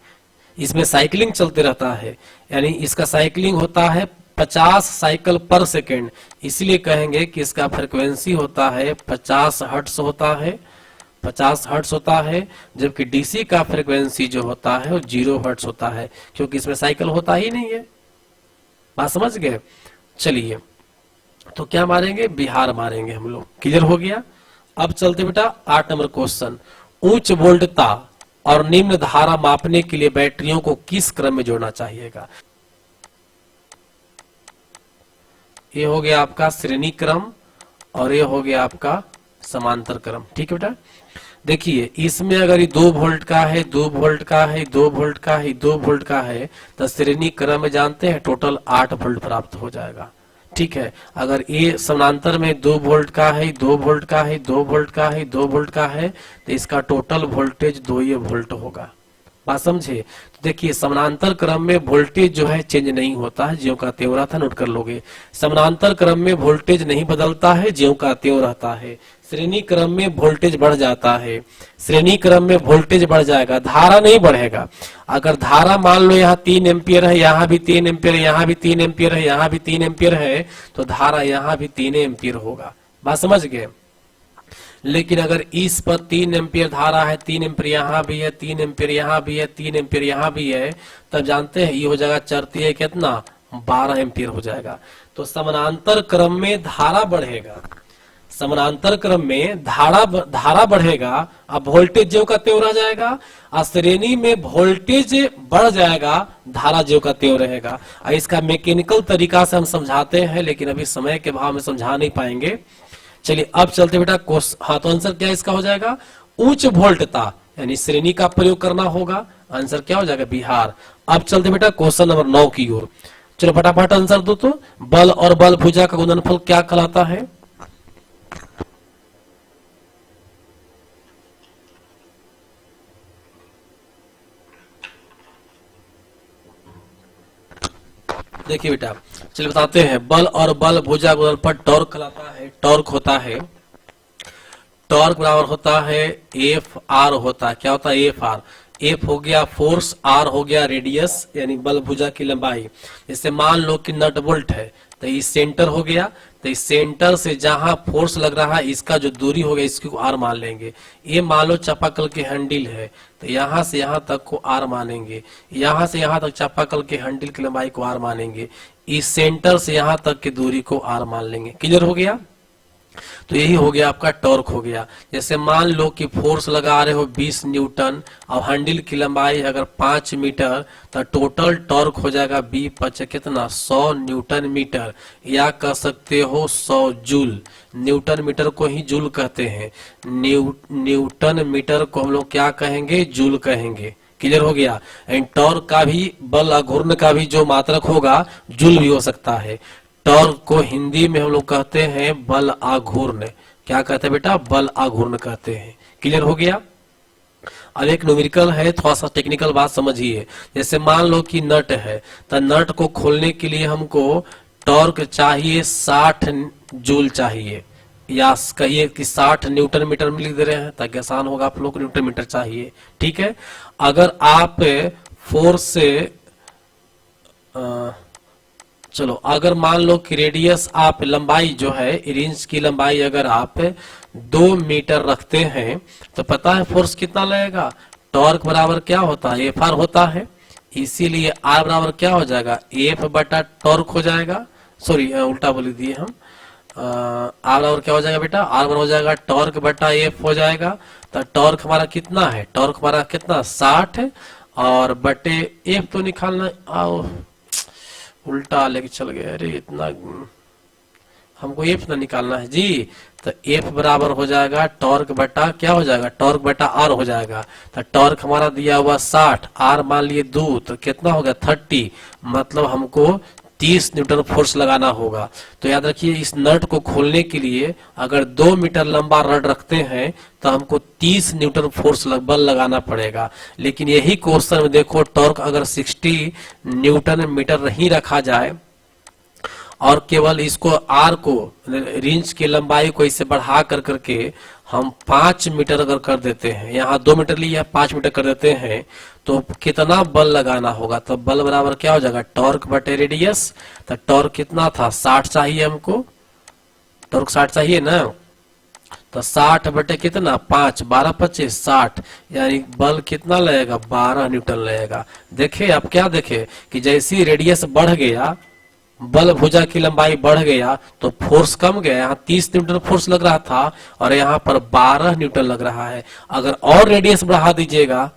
इसमें साइकिलिंग चलते रहता है, यानी इसका साइकिलिंग होता है 50 साइकिल पर सेकेंड, इसलिए कहेंगे कि इसका फ्रीक्वेंसी होता है 50 हर्ट्ज होता है, 50 हर्ट्ज होता है। जबकि डीसी का फ्रीक्वेंसी जो होता है वो 0 हर्ट्ज होता है, क्योंकि इसमें साइकिल होता ही नहीं है। बात समझ गए। चलिए तो क्या मारेंगे, बिहार मारेंगे हम लोग। क्लियर हो गया। अब चलते बेटा 8 नंबर क्वेश्चन। उच्च वोल्टता और निम्न धारा मापने के लिए बैटरियों को किस क्रम में जोड़ना चाहिएगा। ये हो गया आपका श्रेणी क्रम और ये हो गया आपका समांतर क्रम। ठीक है बेटा। देखिए इसमें अगर ये 2 वोल्ट का है, 2 वोल्ट का है, 2 वोल्ट का है, 2 वोल्ट का है, तो श्रेणी क्रम में जानते हैं टोटल 8 वोल्ट प्राप्त हो जाएगा। ठीक है। अगर ये समानांतर में 2 वोल्ट का है, 2 वोल्ट का है, 2 वोल्ट का है, 2 वोल्ट का है, तो इसका टोटल वोल्टेज 2 वोल्ट होगा। बात समझे। तो देखिए समानांतर क्रम में वोल्टेज जो है चेंज नहीं होता है, ज्यों का त्यों रहता है, नोट कर लोगे। समानांतर क्रम में वोल्टेज नहीं बदलता है, ज्यों का त्यों रहता है। श्रेणी क्रम में वोल्टेज बढ़ जाता है, श्रेणी क्रम में वोल्टेज बढ़ जाएगा, धारा नहीं बढ़ेगा। अगर धारा मान लो यहाँ 3 एम्पियर है, यहाँ भी 3 एम्पियर, यहाँ भी 3 एम्पियर है, यहाँ भी 3 एम्पियर है, तो धारा यहाँ भी 3 एम्पियर होगा। बात समझ गए। लेकिन अगर इस पर 3 एम्पियर धारा है, 3 एम्पियर यहाँ भी है, 3 एम्पियर यहाँ भी है, 3 एम्पियर यहाँ भी है, तब जानते हैं ये हो जाएगा चरती है कितना, 12 एम्पियर हो जाएगा। तो समानांतर क्रम में धारा बढ़ेगा, समानांतर क्रम में धारा बढ़ेगा, अब वोल्टेज ज्यों का त्यों रह जाएगा, और श्रेणी में वोल्टेज बढ़ जाएगा, धारा ज्यों का त्यों रहेगा। इसका मैकेनिकल तरीका से हम समझाते हैं, लेकिन अभी समय के अभाव में समझा नहीं पाएंगे। चलिए अब चलते बेटा हाँ, तो आंसर क्या इसका हो जाएगा, उच्च वोल्टता, यानी श्रेणी का प्रयोग करना होगा। आंसर क्या हो जाएगा, बिहार। अब चलते बेटा क्वेश्चन नंबर 9 की ओर। चलो फटाफट आंसर दो। तो बल और बल भुजा का गुणनफल क्या कहलाता है। देखिए बेटा चलिए बताते हैं। बल और बल भुजा गुणनफल टॉर्क कहलाता है। टॉर्क होता है, टॉर्क बराबर होता है एफ आर होता है। क्या होता है, एफ आर। एफ हो गया फोर्स, आर हो गया रेडियस, यानी बल भुजा की लंबाई। जैसे मान लो कि नट बोल्ट है, तो इस सेंटर हो गया, तो इस सेंटर से जहां फोर्स लग रहा है इसका जो दूरी होगा इसको आर मान लेंगे। ये मान लो चापाकल की हैंडल है, तो यहां से यहां तक को आर मानेंगे, यहां से यहां तक चापाकल के हैंडल की लंबाई को आर मानेंगे, इस सेंटर से यहां तक की दूरी को आर मान लेंगे। क्लियर हो गया। तो यही हो गया आपका टॉर्क हो गया। जैसे मान लो कि फोर्स लगा रहे हो 20 न्यूटन और हैंडल की लंबाई अगर 5 मीटर, तो टोटल टॉर्क हो जाएगा बी पच कितना, 100 न्यूटन मीटर, या कह सकते हो 100 जूल। न्यूटन मीटर को ही जूल कहते हैं, न्यूटन मीटर को हम लोग क्या कहेंगे, जूल कहेंगे। क्लियर हो गया। एंड टॉर्क का भी, बल अघूर्ण का भी जो मात्रक होगा जूल भी हो सकता है। टॉर्क को हिंदी में हम लोग कहते हैं बल आघूर्ण। क्या कहते हैं बेटा, बल आघूर्ण कहते हैं। क्लियर हो गया। अब एक न्यूमेरिकल है, थोड़ा सा टेक्निकल बात समझिए। जैसे मान लो कि नट है, तो नट को खोलने के लिए हमको टॉर्क चाहिए 60 जूल चाहिए, या कहिए कि 60 न्यूटन मीटर में लिख दे रहे हैं ताकि आसान होगा, आप लोग को न्यूटन मीटर चाहिए। ठीक है। अगर आप फोर्स से चलो अगर मान लो कि रेडियस आप लंबाई जो है, इंच की लंबाई अगर आप 2 मीटर रखते हैं, तो पता है फोर्स कितना लगेगा, टॉर्क बराबर क्या होता है, एफ आर होता है। इसीलिए आर बराबर क्या हो जाएगा, एफ बटा टॉर्क हो जाएगा। सॉरी उल्टा बोल दिए हम। आर बराबर क्या हो जाएगा बेटा, आर बराबर हो जाएगा टॉर्क बटा एफ हो जाएगा। तो टॉर्क हमारा कितना है, टॉर्क हमारा कितना 60, और बटे एफ तो निकालना, आओ उल्टा लेके चल गए, अरे इतना हमको एफ ना निकालना है जी। तो एफ बराबर हो जाएगा टॉर्क बटा क्या हो जाएगा, टॉर्क बटा आर हो जाएगा। तो टॉर्क हमारा दिया हुआ 60, आर मान लिए 2, तो कितना हो गया 30, मतलब हमको 30 न्यूटन फोर्स लगाना होगा। तो याद रखिए इस नट को खोलने के लिए अगर 2 मीटर लंबा रड रखते हैं तो हमको 30 न्यूटन फोर्स बल लगाना पड़ेगा। लेकिन यही क्वेश्चन में देखो टॉर्क अगर 60 न्यूटन मीटर नहीं रखा जाए और केवल इसको आर को रिंच की लंबाई को इसे बढ़ा कर करके हम 5 मीटर अगर कर देते हैं, यहाँ 2 मीटर लिया 5 मीटर कर देते हैं, तो कितना बल लगाना होगा। तो बल बराबर क्या हो जाएगा टॉर्क बटे रेडियस। तो टॉर्क कितना था 60 चाहिए हमको, टॉर्क 60 चाहिए ना। तो 60 बटे कितना 5, 12 25 60, यानी बल कितना लगेगा 12 न्यूटन लगेगा। देखे आप क्या देखे कि जैसी रेडियस बढ़ गया बल भुजा की लंबाई बढ़ गया तो फोर्स कम गया। यहाँ 30 न्यूटन फोर्स लग रहा था और यहाँ पर 12 न्यूटन लग रहा है। अगर और रेडियस बढ़ा दीजिएगा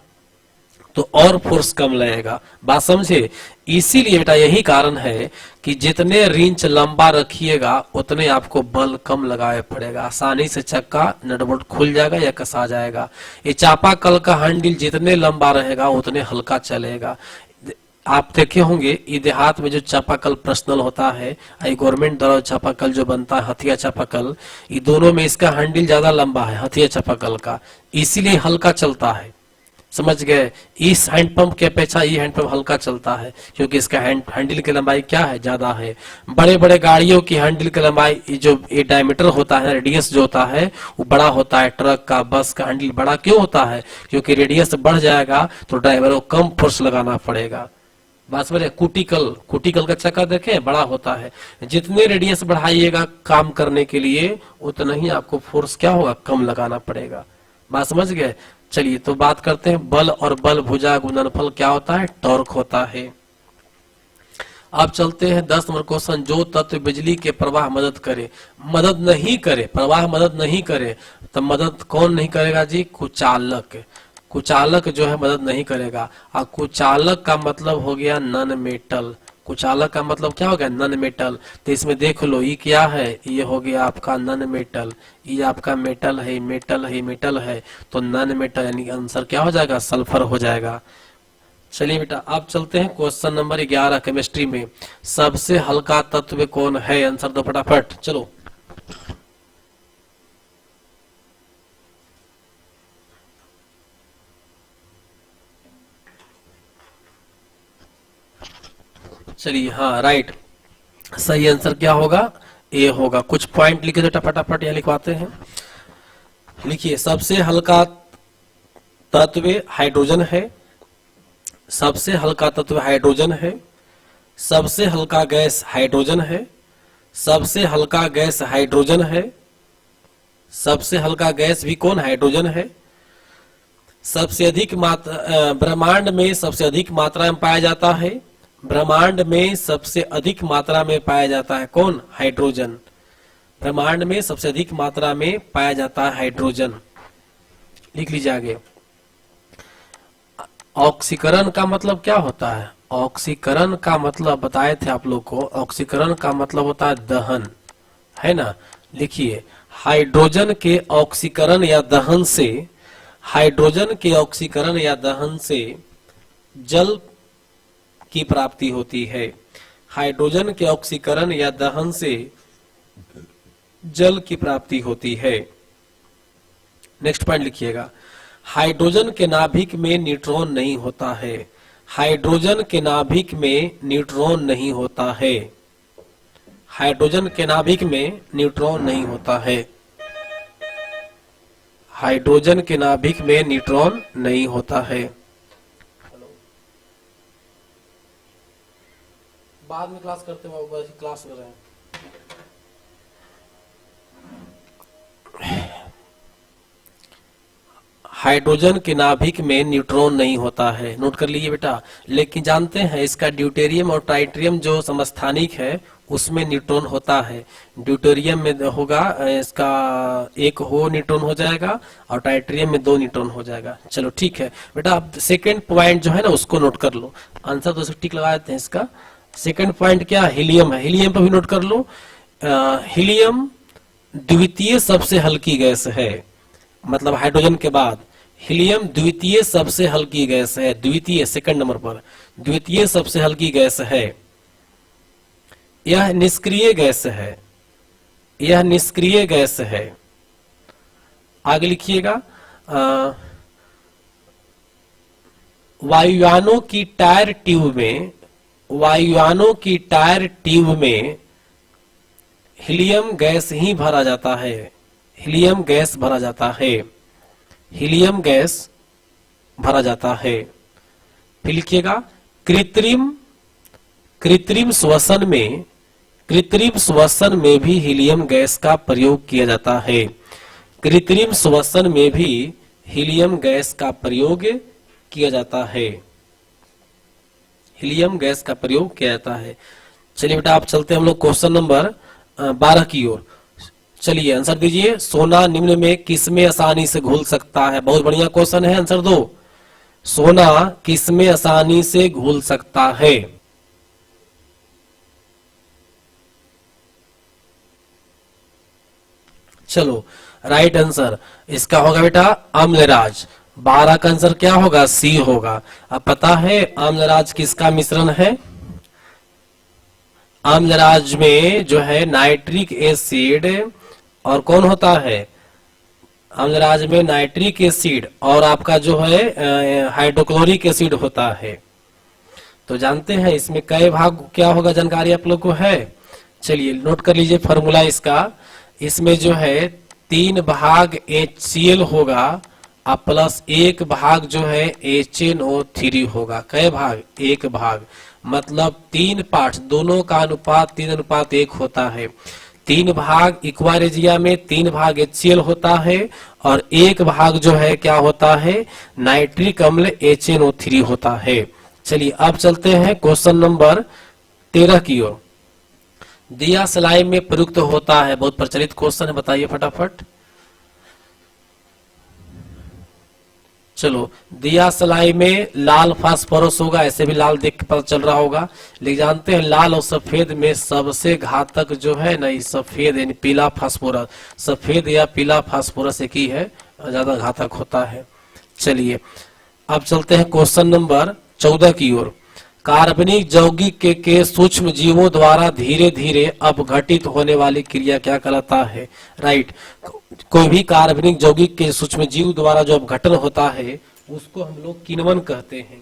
तो और फोर्स कम लगेगा। बात समझे। इसीलिए बेटा यही कारण है कि जितने रिंच लंबा रखिएगा उतने आपको बल कम लगाए पड़ेगा। आसानी से चक्का नट बोल्ट खुल जाएगा या कसा जाएगा। ये चापाकल का हैंडल जितने लंबा रहेगा उतने हल्का चलेगा। आप देखे होंगे ये देहात में जो चापाकल पर्सनल होता है, ये गवर्नमेंट द्वारा चापाकल जो बनता है हथिया चापाकल, ये दोनों में इसका हैंडल ज्यादा लंबा है हथिया चापाकल का, इसीलिए हल्का चलता है। समझ गए। इस हैंडपंप की अपेक्षा ये हैंडपंप हल्का चलता है क्योंकि इसका हैंडल की लंबाई क्या है ज्यादा है। बड़े बड़े गाड़ियों की हैंडल की लंबाई जो ये डायमीटर होता है, रेडियस जो होता है वो बड़ा होता है। ट्रक का बस का हैंडल बड़ा क्यों होता है, क्योंकि रेडियस बढ़ जाएगा तो ड्राइवर को कम फोर्स लगाना पड़ेगा। बात समझे। कुटिकल का चक्का देखें बड़ा होता है। जितने रेडियस बढ़ाइएगा काम करने के लिए उतना ही आपको फोर्स क्या होगा कम लगाना पड़ेगा। बात समझ गए। चलिए तो बात करते हैं बल और बल भुजा गुणनफल क्या होता है, टॉर्क होता है। अब चलते हैं 10 नंबर क्वेश्चन। जो तत्व बिजली के प्रवाह मदद करे, मदद नहीं करे, प्रवाह मदद नहीं करे, तो मदद कौन नहीं करेगा जी, कुचालक। कुचालक जो है मदद नहीं करेगा। और कुचालक का मतलब हो गया नॉन मेटल। कुचालक का मतलब क्या हो गया नॉन मेटल। तो इसमें देख लो ये क्या है, ये हो गया आपका नॉन मेटल, ये आपका मेटल है, मेटल है, मेटल है, तो नॉन मेटल यानी आंसर क्या हो जाएगा सल्फर हो जाएगा। चलिए बेटा अब चलते हैं क्वेश्चन नंबर 11 केमिस्ट्री में। सबसे हल्का तत्व कौन है, आंसर दो फटाफट। चलो चलिए हाँ राइट, सही आंसर क्या होगा ए होगा। कुछ पॉइंट लिखे तो फटाफट यहाँ लिखवाते हैं। लिखिए सबसे हल्का तत्व हाइड्रोजन है, सबसे हल्का तत्व हाइड्रोजन है, सबसे हल्का गैस हाइड्रोजन है, सबसे हल्का गैस हाइड्रोजन है, सबसे हल्का गैस भी कौन हाइड्रोजन है, सबसे अधिक मात्रा ब्रह्मांड में सबसे अधिक मात्रा में पाया जाता है, ब्रह्मांड में सबसे अधिक मात्रा में पाया जाता है कौन, हाइड्रोजन। ब्रह्मांड में सबसे अधिक मात्रा में पाया जाता है हाइड्रोजन। लिख लीजिए आगे। ऑक्सीकरण का मतलब क्या होता है, ऑक्सीकरण का मतलब बताए थे आप लोग को, ऑक्सीकरण का मतलब होता है दहन, है ना। लिखिए हाइड्रोजन के ऑक्सीकरण या दहन से, हाइड्रोजन के ऑक्सीकरण या दहन से जल की प्राप्ति होती है। हाइड्रोजन के ऑक्सीकरण या दहन से जल की प्राप्ति होती है। नेक्स्ट पॉइंट लिखिएगा। हाइड्रोजन के नाभिक में न्यूट्रॉन नहीं होता है, हाइड्रोजन के नाभिक में न्यूट्रॉन नहीं होता है, हाइड्रोजन के नाभिक में न्यूट्रॉन नहीं होता है, हाइड्रोजन के नाभिक में न्यूट्रॉन नहीं होता है। बाद में क्लास करते हैं, क्लास कर रहे हैं। हाइड्रोजन के नाभिक में न्यूट्रॉन नहीं होता है, नोट कर लीजिए बेटा। लेकिन जानते हैं इसका ड्यूटेरियम और ट्राइटेरियम जो समस्थानिक है उसमें न्यूट्रॉन होता है। ड्यूटेरियम में होगा इसका 1 न्यूट्रॉन हो जाएगा और ट्राइटेरियम में 2 न्यूट्रॉन हो जाएगा। चलो ठीक है बेटा। अब सेकेंड पॉइंट जो है ना उसको नोट कर लो, आंसर तो टिक लगा देते हैं इसका। सेकंड पॉइंट क्या, हीलियम है, हीलियम पर भी नोट कर लो। हीलियम द्वितीय सबसे हल्की गैस है, मतलब हाइड्रोजन के बाद हीलियम द्वितीय सबसे हल्की गैस है, द्वितीय सेकंड नंबर पर द्वितीय सबसे हल्की गैस है। यह निष्क्रिय गैस है, यह निष्क्रिय गैस है। आगे लिखिएगा, वायुयानों की टायर ट्यूब में, वायुयानों की टायर ट्यूब में हीलियम गैस ही भरा जाता है, हीलियम गैस भरा जाता है, हीलियम गैस भरा जाता है। फिर लिखिएगा, कृत्रिम कृत्रिम श्वसन में, कृत्रिम श्वसन में भी हीलियम गैस का प्रयोग किया जाता है, कृत्रिम श्वसन में भी हीलियम गैस का प्रयोग किया जाता है, हीलियम गैस का प्रयोग किया जाता है। चलिए बेटा आप चलते हैं हम लोग क्वेश्चन नंबर 12 की ओर। चलिए आंसर दीजिए, सोना निम्न में किसमें आसानी से घुल सकता है? बहुत बढ़िया क्वेश्चन है, आंसर दो। सोना किसमें आसानी से घुल सकता है? चलो राइट आंसर इसका होगा बेटा अम्लराज। 12 का आंसर क्या होगा? सी होगा। अब पता है अम्लराज किसका मिश्रण है? अम्लराज में जो है नाइट्रिक एसिड और कौन होता है? अम्लराज में नाइट्रिक एसिड और आपका जो है हाइड्रोक्लोरिक एसिड होता है। तो जानते हैं इसमें कई भाग क्या होगा, जानकारी आप लोग को है। चलिए नोट कर लीजिए फॉर्मूला इसका। इसमें जो है 3 भाग HCl होगा और प्लस 1 भाग जो है HNO3 होगा। कई भाग? 1 भाग, मतलब 3 पार्ट, दोनों का अनुपात 3:1 होता है। 3 भाग इक्वारेजिया में 3 भाग HCl होता है और 1 भाग जो है क्या होता है? नाइट्रिक अम्ल HNO3 होता है। चलिए अब चलते हैं क्वेश्चन नंबर 13 की ओर। दिया सलाई में प्रयुक्त होता है, बहुत प्रचलित क्वेश्चन है, बताइए फटाफट। चलो दिया सलाई में लाल फास्फोरस होगा, ऐसे भी लाल देख के पता चल रहा होगा, लेकिन जानते हैं लाल और सफेद में सबसे घातक जो है ना, सफेद यानी पीला फास्फोरस, सफेद या पीला फास्फोरस एक ही है, ज्यादा घातक होता है। चलिए अब चलते हैं क्वेश्चन नंबर 14 की ओर। कार्बनिक यौगिक के सूक्ष्म जीवों द्वारा धीरे धीरे अपघटित होने वाली क्रिया क्या कहलाता है? राइट, कोई भी कार्बनिक यौगिक के सूक्ष्म जीव द्वारा जो अपघटन होता है उसको हम लोग किण्वन कहते हैं।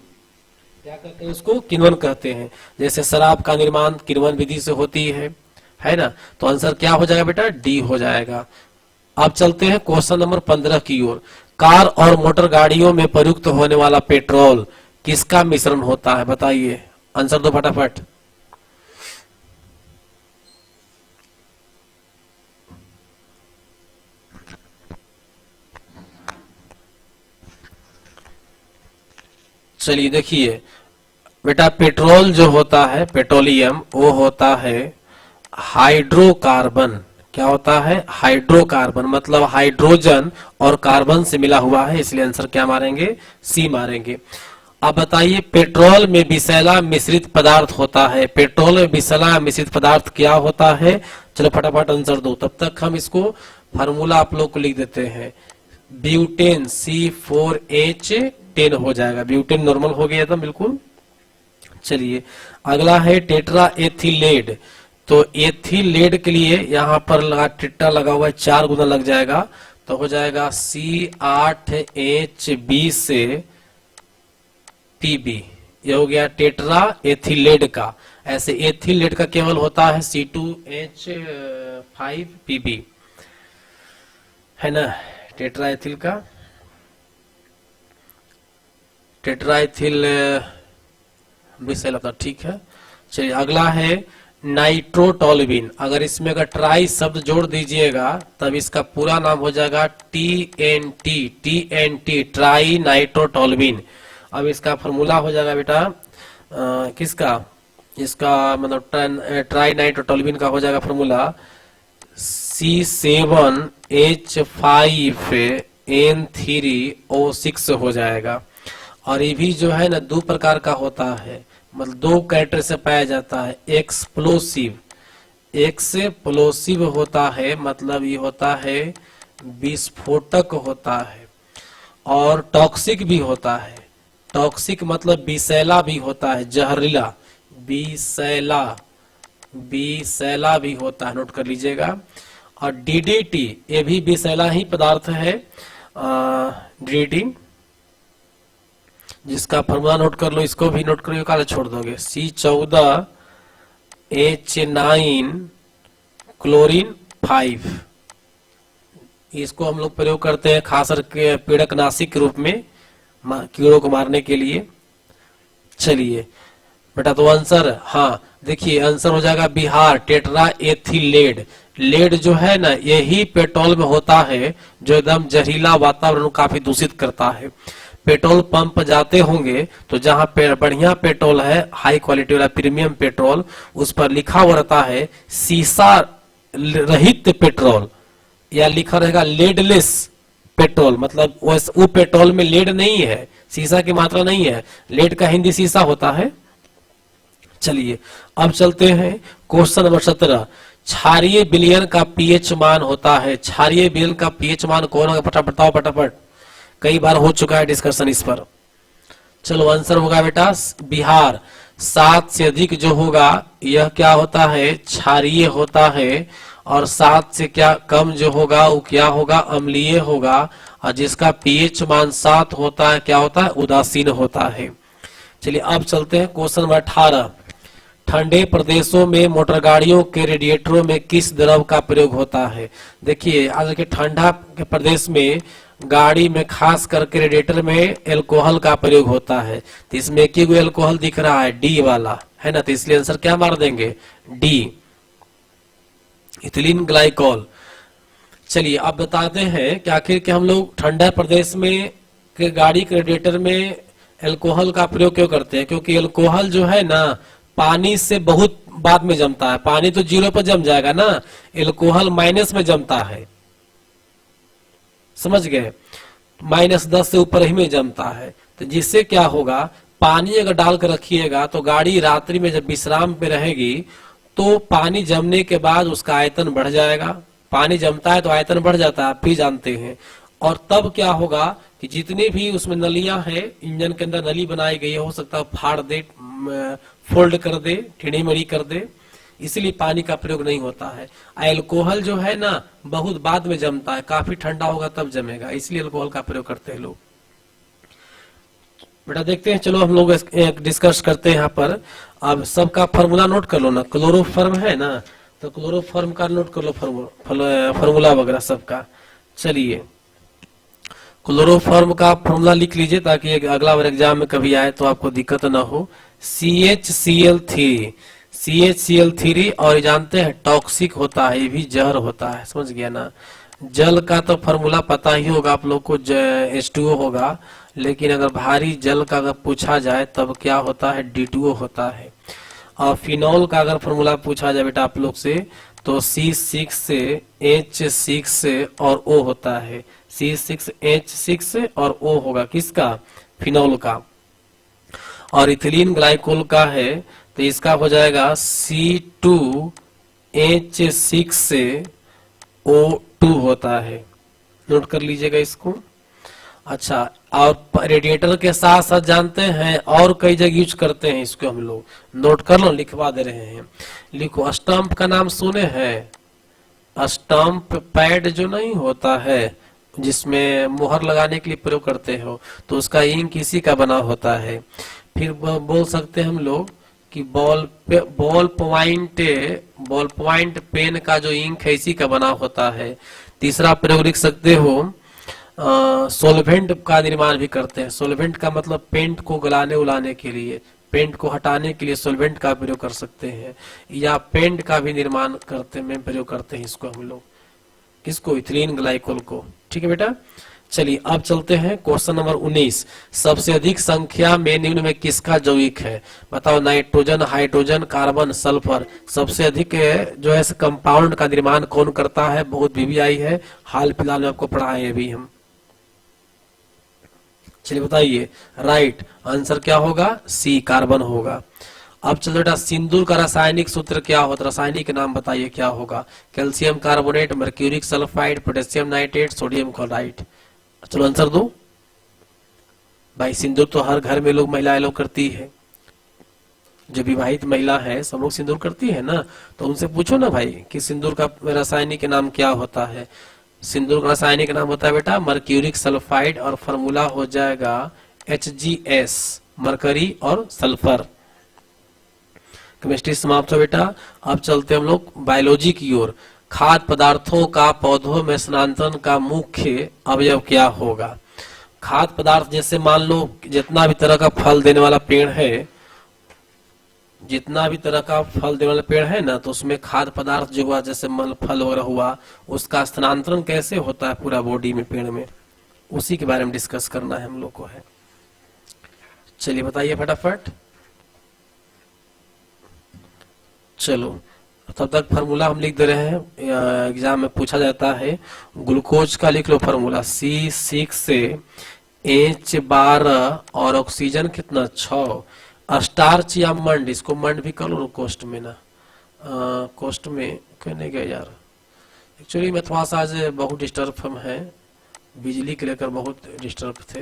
क्या कहते हैं? उसको किण्वन कहते हैं। जैसे शराब का निर्माण किण्वन विधि से होती है ना? तो आंसर क्या हो जाएगा बेटा? डी हो जाएगा। अब चलते हैं क्वेश्चन नंबर 15 की ओर। कार और मोटर गाड़ियों में प्रयुक्त होने वाला पेट्रोल किसका मिश्रण होता है? बताइए, आंसर दो फटाफट। चलिए देखिए बेटा, पेट्रोल जो होता है, पेट्रोलियम, वो होता है हाइड्रोकार्बन। क्या होता है? हाइड्रोकार्बन, मतलब हाइड्रोजन और कार्बन से मिला हुआ है, इसलिए आंसर क्या मारेंगे? सी मारेंगे। अब बताइए, पेट्रोल में विषैला मिश्रित पदार्थ होता है, पेट्रोल में विषैला मिश्रित पदार्थ क्या होता है? चलो फटाफट आंसर दो, तब तक हम इसको फार्मूला आप लोग को लिख देते हैं। ब्यूटेन C4H10 हो जाएगा, ब्यूटेन नॉर्मल हो गया था बिल्कुल। चलिए अगला है टेट्रा एथिलेड। तो एथिलेड के लिए यहाँ पर लगा टेट्रा लगा हुआ है, 4 गुना लग जाएगा, तो हो जाएगा C8H20 से PB। ये हो गया टेट्रा एथिलेड का। ऐसे एथिलेड का केवल होता है C2H5PB, है ना? टेट्रा एथिल का, टेट्रा एथिल विषैला था, ठीक है। चलिए अगला है नाइट्रोटोल्यूबिन। अगर इसमें अगर ट्राई शब्द जोड़ दीजिएगा तब इसका पूरा नाम हो जाएगा TNT, ट्राई नाइट्रोटोल्यूबिन। अब इसका फॉर्मूला हो जाएगा बेटा किसका? इसका मतलब ट्राई नाइट्रोटोल्यूबिन का हो जाएगा फॉर्मूला C7H5N3O6 हो जाएगा। और ये भी जो है ना 2 प्रकार का होता है, मतलब 2 कैरेक्टर से पाया जाता है। एक्सप्लोसिव, एक्सप्लोसिव होता है, मतलब ये होता है विस्फोटक होता है, और टॉक्सिक भी होता है। टॉक्सिक मतलब विषैला भी होता है, जहरीला, विषैला, विषैला भी होता है, नोट कर लीजिएगा। और डीडीटी ये भी विषैला ही पदार्थ है, डीडीटी, जिसका फॉर्मूला नोट कर लो, इसको भी नोट करो, काले छोड़ दोगे, C14H9 क्लोरीन 5। इसको हम लोग प्रयोग करते हैं खास करके पीड़कनाशी के रूप में कीड़ों को मारने के लिए। चलिए बेटा, तो आंसर, हाँ देखिए आंसर हो जाएगा बिहार, टेट्रा एथिलेड। लेड जो है ना, यही पेट्रोल में होता है जो एकदम जहरीला वातावरण काफी दूषित करता है। पेट्रोल पंप जाते होंगे तो जहां बढ़िया पेट्रोल है, हाई क्वालिटी वाला प्रीमियम पेट्रोल, उस पर लिखा हुआ रहता है सीसा रहित पेट्रोल, या लिखा रहेगा लेडलेस पेट्रोल, मतलब वो पेट्रोल में लेड नहीं है, सीसा की मात्रा नहीं है। लेड का हिंदी सीसा होता है। चलिए अब चलते हैं क्वेश्चन नंबर 17। क्षारीय विलयन का पीएच मान होता है। क्षारीय विलयन का पीएच मान कौन होगा, फटाफट बताओ, फटाफट, कई बार हो चुका है डिस्कशन इस पर। चलो आंसर होगा बेटा बिहार, 7 से अधिक जो होगा यह क्या होता है, क्षारीय होता है, और 7 से क्या कम जो होगा वो क्या होगा, अम्लीय होगा, और जिसका पीएच मान 7 होता है क्या होता है, उदासीन होता है। चलिए अब चलते हैं क्वेश्चन नंबर 18। ठंडे प्रदेशों में मोटर गाड़ियों के रेडिएटरों में किस द्रव का प्रयोग होता है। देखिए आज के ठंडा के प्रदेश में गाड़ी में खास करके रेडिएटर में एल्कोहल का प्रयोग होता है। तो इसमें एक ही एल्कोहल दिख रहा है, डी वाला है ना, तो इसलिए आंसर क्या मार देंगे, डी, इथिलीन ग्लाइकोल। चलिए अब बताते हैं कि आखिर के हम लोग ठंडा प्रदेश में के गाड़ी के रेडिएटर में एल्कोहल का प्रयोग क्यों करते हैं, क्योंकि एल्कोहल जो है ना पानी से बहुत बाद में जमता है। पानी तो 0 पर जम जाएगा ना, एल्कोहल माइनस में जमता है, समझ गए, -10 से ऊपर ही में जमता है। तो जिससे क्या होगा, पानी अगर डाल कर रखिएगा तो गाड़ी रात्रि में जब विश्राम पे रहेगी तो पानी जमने के बाद उसका आयतन बढ़ जाएगा। पानी जमता है तो आयतन बढ़ जाता है, आप भी जानते हैं। और तब क्या होगा कि जितनी भी उसमें नलियां हैं, इंजन के अंदर नली बनाई गई है, हो सकता है फाड़ दे, फोल्ड कर दे, टेढ़ी मेढ़ी कर दे, इसलिए पानी का प्रयोग नहीं होता है। अल्कोहल जो है ना बहुत बाद में जमता है, काफी ठंडा होगा तब जमेगा, इसलिए अल्कोहल का प्रयोग करते हैं लोग। बेटा देखते हैं, चलो हम लोग डिस्कस करते हैं यहाँ पर। अब सबका फार्मूला नोट कर लो ना, क्लोरोफॉर्म है ना, तो क्लोरोफॉर्म का नोट कर लो फार्मूला वगैरह सबका। चलिए क्लोरोफॉर्म का फार्मूला लिख लीजिए ताकि अगला बार एग्जाम में कभी आए तो आपको दिक्कत ना हो। CHCl3 और जानते हैं टॉक्सिक होता है, ये भी जहर होता है, समझ गया ना। जल का तो फार्मूला पता ही होगा आप लोग को, H2O होगा, लेकिन अगर भारी जल का अगर पूछा जाए तब क्या होता है, D2O होता है। और फिनॉल का अगर फार्मूला पूछा जाए बेटा आप लोग से तो C6 से H6 से और O होता है, C6H6 और O होगा किसका, फिनॉल का। और इथिलीन ग्लाइकोल का है तो इसका हो जाएगा C2H6 से O2 होता है, नोट कर लीजिएगा इसको। अच्छा, और रेडिएटर के साथ साथ जानते हैं और कई जगह यूज करते हैं इसको, हम लोग नोट कर लो, लिखवा दे रहे हैं। लिखो, स्टंप का नाम सुने हैं, स्टंप पैड जो नहीं होता है जिसमें मुहर लगाने के लिए प्रयोग करते हो, तो उसका इंक इसी का बना होता है। फिर बोल सकते हैं हम लोग कि बॉल पॉइंट पेन का जो इंक है इसी का बना होता है। तीसरा प्रयोग लिख सकते हो, सोलवेंट का निर्माण भी करते हैं। सोलवेंट का मतलब पेंट को गलाने उलाने के लिए, पेंट को हटाने के लिए सोलवेंट का प्रयोग कर सकते हैं, या पेंट का भी निर्माण करते में प्रयोग करते हैं इसको हम लोग, किसको, इथिलीन ग्लाइकोल को। ठीक है बेटा, चलिए अब चलते हैं क्वेश्चन नंबर 19। सबसे अधिक संख्या में निम्न में किसका यौगिक है, बताओ। Nitrogen, hydrogen, carbon, sulphur. सबसे अधिक जो है कंपाउंड का निर्माण कौन करता है, बहुत बीबी आई है, हाल फिलहाल में आपको पढ़ाए अभी हम। चलिए बताइए, राइट आंसर क्या होगा, सी, कार्बन होगा। अब चलो बेटा, सिंदूर का रासायनिक सूत्र क्या होता है, रासायनिक नाम बताइए क्या होगा। Calcium carbonate, mercuric sulphide, potassium nitrate, sodium chloride. चलो आंसर दो भाई। सिंदूर तो हर घर में लोग, महिलाएं लोग करती है, जो विवाहित महिला है सब लोग सिंदूर करती है ना। तो उनसे पूछो ना भाई कि सिंदूर का रासायनिक नाम क्या होता है। सिंदूर का रासायनिक नाम होता है बेटा मर्क्यूरिक सल्फाइड, और फॉर्मूला हो जाएगा HgS, मरकरी और सल्फर। केमिस्ट्री समाप्त हो बेटा। अब चलते हम लोग बायोलॉजी की ओर। खाद्य पदार्थों का पौधों में स्थानांतरण का मुख्य अवयव क्या होगा। खाद्य पदार्थ जैसे मान लो जितना भी तरह का फल देने वाला पेड़ है, जितना भी तरह का फल देने वाला पेड़ है ना, तो उसमें खाद्य पदार्थ जो हुआ, जैसे मल फल वगैरह हुआ, उसका स्थानांतरण कैसे होता है पूरा बॉडी में, पेड़ में, उसी के बारे में डिस्कस करना है हम लोग को है। चलिए बताइए फटाफट। चलो तब तक फार्मूला हम लिख दे रहे हैं, एग्जाम में पूछा जाता है। ग्लूकोज का लिख लो फार्मूला C6 से H12 और ऑक्सीजन कितना 6। स्टार्च या मंड, इसको मंड भी कर लो कोस्ट में ना, कोस्ट में कहने गए यार। एक्चुअली मैं थोड़ा सा आज बहुत डिस्टर्ब हम है, बिजली के लेकर बहुत डिस्टर्ब थे।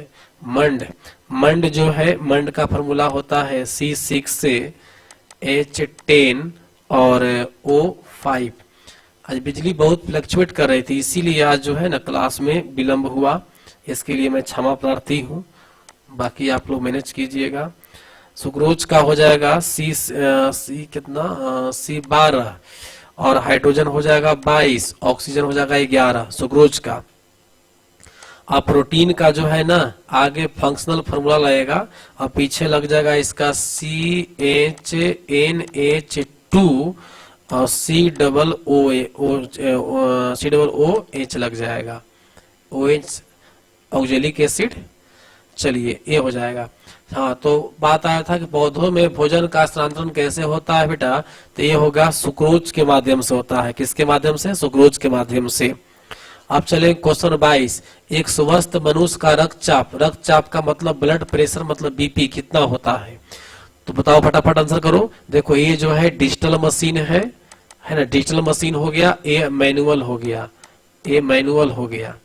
मंड, मंड जो है, मंड का फार्मूला होता है C6 से H10 और O5। आज बिजली बहुत फ्लक्चुएट कर रही थी, इसीलिए आज जो है ना क्लास में विलंब हुआ, इसके लिए मैं क्षमा प्रार्थी हूँ। बाकी आप लोग मैनेज कीजिएगा। सुक्रोज का हो जाएगा सी कितना C12, और हाइड्रोजन हो जाएगा 22, ऑक्सीजन हो जाएगा 11 सुक्रोज का। अब प्रोटीन का जो है ना, आगे फंक्शनल फॉर्मूला लगेगा और पीछे लग जाएगा इसका CHNH2 और COOH लग जाएगा, OH ऑक्जेलिक एसिड। चलिए ये हो जाएगा। हाँ, तो बात आया था कि पौधों में भोजन का स्थानांतरण कैसे होता है बेटा, तो ये होगा सुक्रोज के माध्यम से होता है। किसके माध्यम से? सुक्रोज के माध्यम से। अब चले क्वेश्चन 22। एक स्वस्थ मनुष्य का रक्तचाप, रक्तचाप का मतलब ब्लड प्रेशर मतलब बीपी कितना होता है, तो बताओ फटाफट आंसर करो। देखो ये जो है डिजिटल मशीन है ना, डिजिटल मशीन हो गया, ये मैनुअल हो गया, ये मैनुअल हो गया,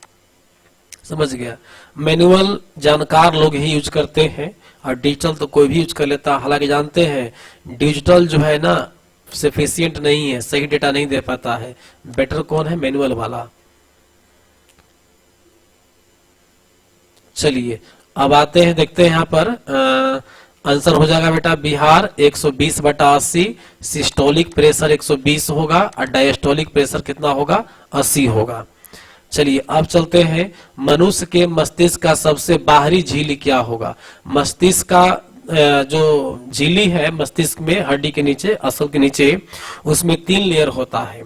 समझ गया। मैनुअल जानकार लोग ही यूज करते हैं और डिजिटल तो कोई भी यूज कर लेता। हालांकि जानते हैं डिजिटल जो है ना सफिशिएंट नहीं है, सही डेटा नहीं दे पाता है। बेटर कौन है? मैनुअल वाला। चलिए अब आते हैं, देखते हैं यहाँ पर आंसर हो जाएगा बेटा बिहार 120/80। सिस्टोलिक प्रेशर 120 होगा और डायस्टोलिक प्रेशर कितना होगा? 80 होगा। चलिए अब चलते हैं, मनुष्य के मस्तिष्क का सबसे बाहरी झिल्ली क्या होगा। मस्तिष्क का जो झिल्ली है मस्तिष्क में, हड्डी के नीचे, असल के नीचे, उसमें 3 लेयर होता है।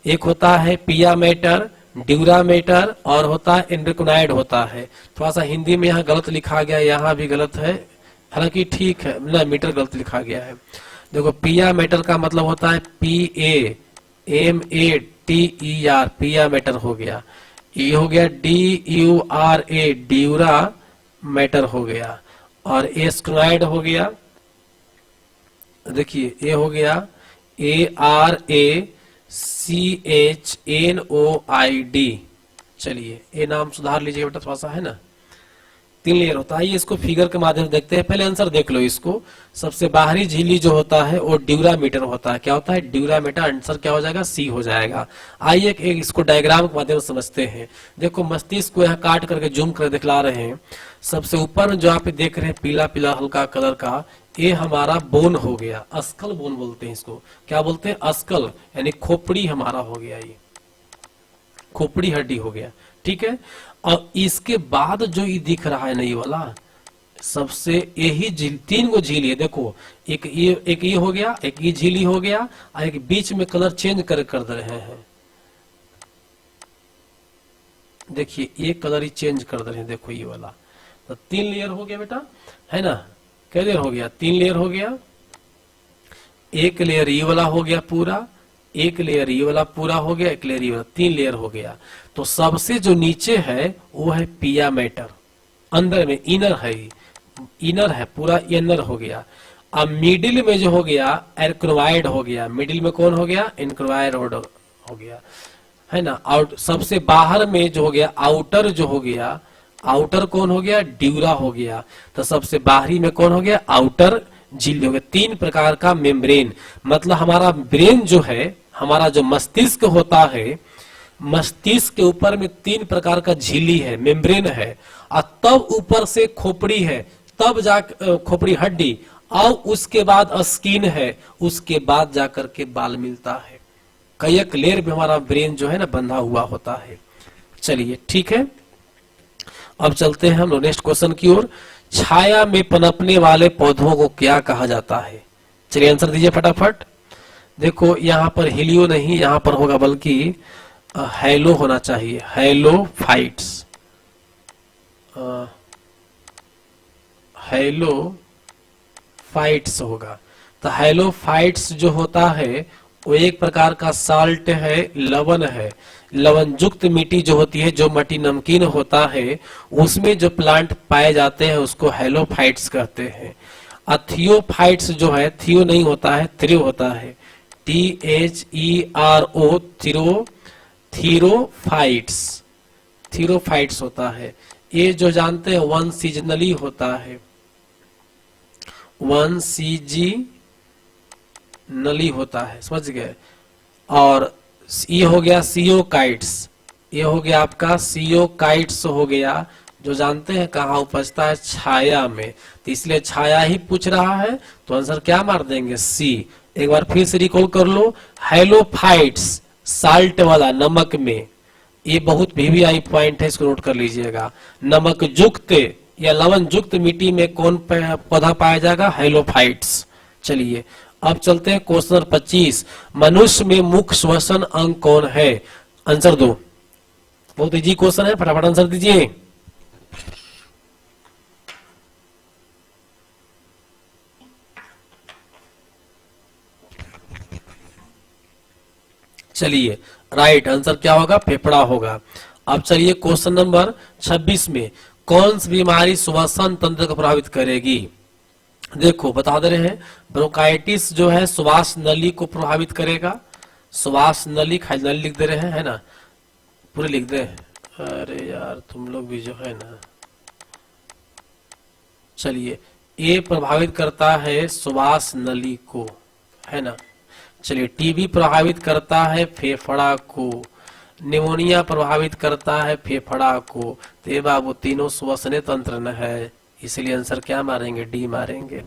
एक होता है पिया मैटर, ड्यूरामेटर और होता है एंड्रोक्राइड होता है। थोड़ा सा हिंदी में यहाँ गलत लिखा गया, यहाँ भी गलत है, हालांकि ठीक है ना, मीटर गलत लिखा गया है। देखो पिया मैटर का मतलब होता है PAMATER, पिया मैटर हो गया। ये हो गया DURA, ड्यूरा मैटर हो गया। और एस्क्राइड हो गया, देखिए ये हो गया ARACHNOID। चलिए ये नाम सुधार लीजिए बेटा थोड़ा सा, है ना। 3 लेयर होता है। ये इसको फिगर के माध्यम से देखते हैं। पहले आंसर देख लो इसको। सबसे बाहरी झिल्ली जो होता है वो ड्यूरामीटर होता है। क्या होता है? ड्यूरामीटर। आंसर क्या हो जाएगा? C हो जाएगा। आइए एक इसको डायग्राम के माध्यम से समझते हैं। देखो मस्तिष्क को यहाँ काट करके जूम कर दिखला रहे हैं। सबसे ऊपर में जो आप देख रहे हैं पीला पीला हल्का कलर का, ये हमारा बोन हो गया, अस्कल बोन बोलते हैं इसको। क्या बोलते हैं? अस्कल, यानी खोपड़ी हमारा हो गया, ये खोपड़ी हड्डी हो गया, ठीक है। और इसके बाद जो ये दिख रहा है नहीं वाला, सबसे यही 3 गो झिल्ली है। देखो एक ये हो गया, एक ये झिल्ली हो गया, और एक बीच में कलर चेंज कर दे रहे हैं। देखिए ये कलर ही चेंज कर दे रहे हैं, देखो ये वाला। तो 3 लेयर हो गया बेटा, है ना। क्या लेयर हो गया? 3 लेयर हो गया। एक लेयर ये वाला हो गया पूरा, एक लेयर ये वाला पूरा हो गया, एक लेयर ये वाला, 3 लेयर हो गया। तो सबसे जो नीचे है वो है पिया मैटर, अंदर में इनर है, इनर है पूरा, इनर हो गया। अब मिडिल में जो हो गया एंक्रोवाइड हो गया, मिडिल में कौन हो गया, एंक्रोवाइड हो गया, है ना। आउट सबसे बाहर में जो हो गया आउटर जो हो गया, आउटर कौन हो गया, ड्यूरा हो गया। तो सबसे बाहरी में कौन हो गया, आउटर झिल्ली हो गया। 3 प्रकार का मेम्ब्रेन, मतलब हमारा ब्रेन जो है, हमारा जो मस्तिष्क होता है, मस्तिष्क के ऊपर में 3 प्रकार का झिल्ली है, मेम्ब्रेन है, और तब ऊपर से खोपड़ी है, तब जा खोपड़ी हड्डी, और उसके बाद स्किन है, उसके बाद जाकर के बाल मिलता है। कयक लेयर में हमारा ब्रेन जो है ना बंधा हुआ होता है। चलिए ठीक है, अब चलते हैं हम लोग नेक्स्ट क्वेश्चन की ओर। छाया में पनपने वाले पौधों को क्या कहा जाता है? चलिए आंसर दीजिए फटाफट। देखो यहाँ पर हिलियो नहीं, यहाँ पर होगा बल्कि हैलो होना चाहिए, हैलोफाइट्स, हैलोफाइट्स होगा। तो हैलोफाइट्स जो होता है वो एक प्रकार का साल्ट है, लवण है, लवण युक्त मिट्टी जो होती है, जो मिट्टी नमकीन होता है, उसमें जो प्लांट पाए जाते हैं उसको हैलोफाइट्स कहते हैं। थियोफाइट्स जो है, थियो नहीं होता है, थ्रो होता है, THERO, थीरोफाइट्स, थीरोफाइट्स होता है। ये जो जानते हैं वन सीजनली होता है, वन सीजनली होता है, समझ गए। और ये हो गया सियोकाइट्स, ये हो गया आपका सियोकाइट्स हो गया, जो जानते हैं कहाँ उपजता है, छाया में। तो इसलिए छाया ही पूछ रहा है, तो आंसर क्या मार देंगे, सी। एक बार फिर से रिकॉल कर लो, हैलोफाइट्स साल्ट वाला, नमक में, ये बहुत VVI पॉइंट है, इसको नोट कर लीजिएगा। नमक युक्त या लवण युक्त मिट्टी में कौन पौधा पाया जाएगा, हैलोफाइट्स। चलिए अब चलते हैं क्वेश्चन नंबर 25। मनुष्य में मुख्य श्वसन अंग कौन है? आंसर दो, बहुत इजी क्वेश्चन है, फटाफट आंसर दीजिए। चलिए राइट आंसर क्या होगा, फेफड़ा होगा। अब चलिए क्वेश्चन नंबर 26 में, कौन सी बीमारी श्वसन तंत्र को प्रभावित करेगी? देखो बता दे रहे हैं, ब्रोंकाइटिस जो है श्वास नली को प्रभावित करेगा। श्वास नली, खाली नली लिख दे रहे हैं, है ना, पूरे लिख दे। अरे यार तुम लोग भी जो है ना, चलिए ये प्रभावित करता है श्वास नली को, है ना। चलिए टीबी प्रभावित करता है फेफड़ा को, निमोनिया प्रभावित करता है फेफड़ा को। तो ये बाबू तीनों श्वसनीय तंत्र न है, इसलिए आंसर क्या मारेंगे, डी मारेंगे।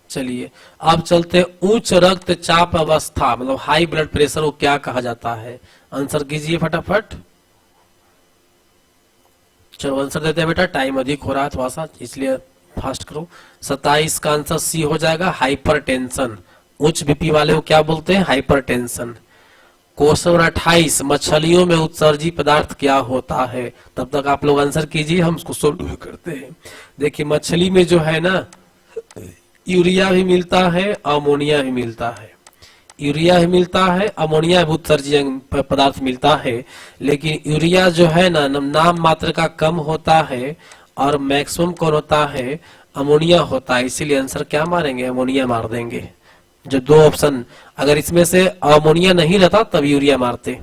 चलिए अब चलते उच्च रक्तचाप अवस्था, मतलब हाई ब्लड प्रेशर को क्या कहा जाता है? आंसर कीजिए फटाफट। चलो आंसर देते हैं बेटा, टाइम अधिक हो रहा है थोड़ा सा, इसलिए फास्ट करो। 27 का आंसर सी हो जाएगा, हाइपरटेंशन। उच्च बीपी वाले को क्या बोलते हैं, हाइपरटेंशन। क्वेश्चन नंबर 28, मछलियों में उत्सर्जित पदार्थ क्या होता है? तब तक आप लोग आंसर कीजिए, हम उसको सोल्व करते हैं। देखिए मछली में जो है ना, यूरिया भी मिलता है, अमोनिया भी मिलता है, यूरिया भी मिलता है, अमोनिया भी उत्सर्जित पदार्थ मिलता है। लेकिन यूरिया जो है ना नाम मात्र का कम होता है, और मैक्सिमम कौन होता है, अमोनिया होता है। इसीलिए आंसर क्या मारेंगे, अमोनिया मार देंगे। जो दो ऑप्शन, अगर इसमें से अमोनिया नहीं रहता तब यूरिया मारते।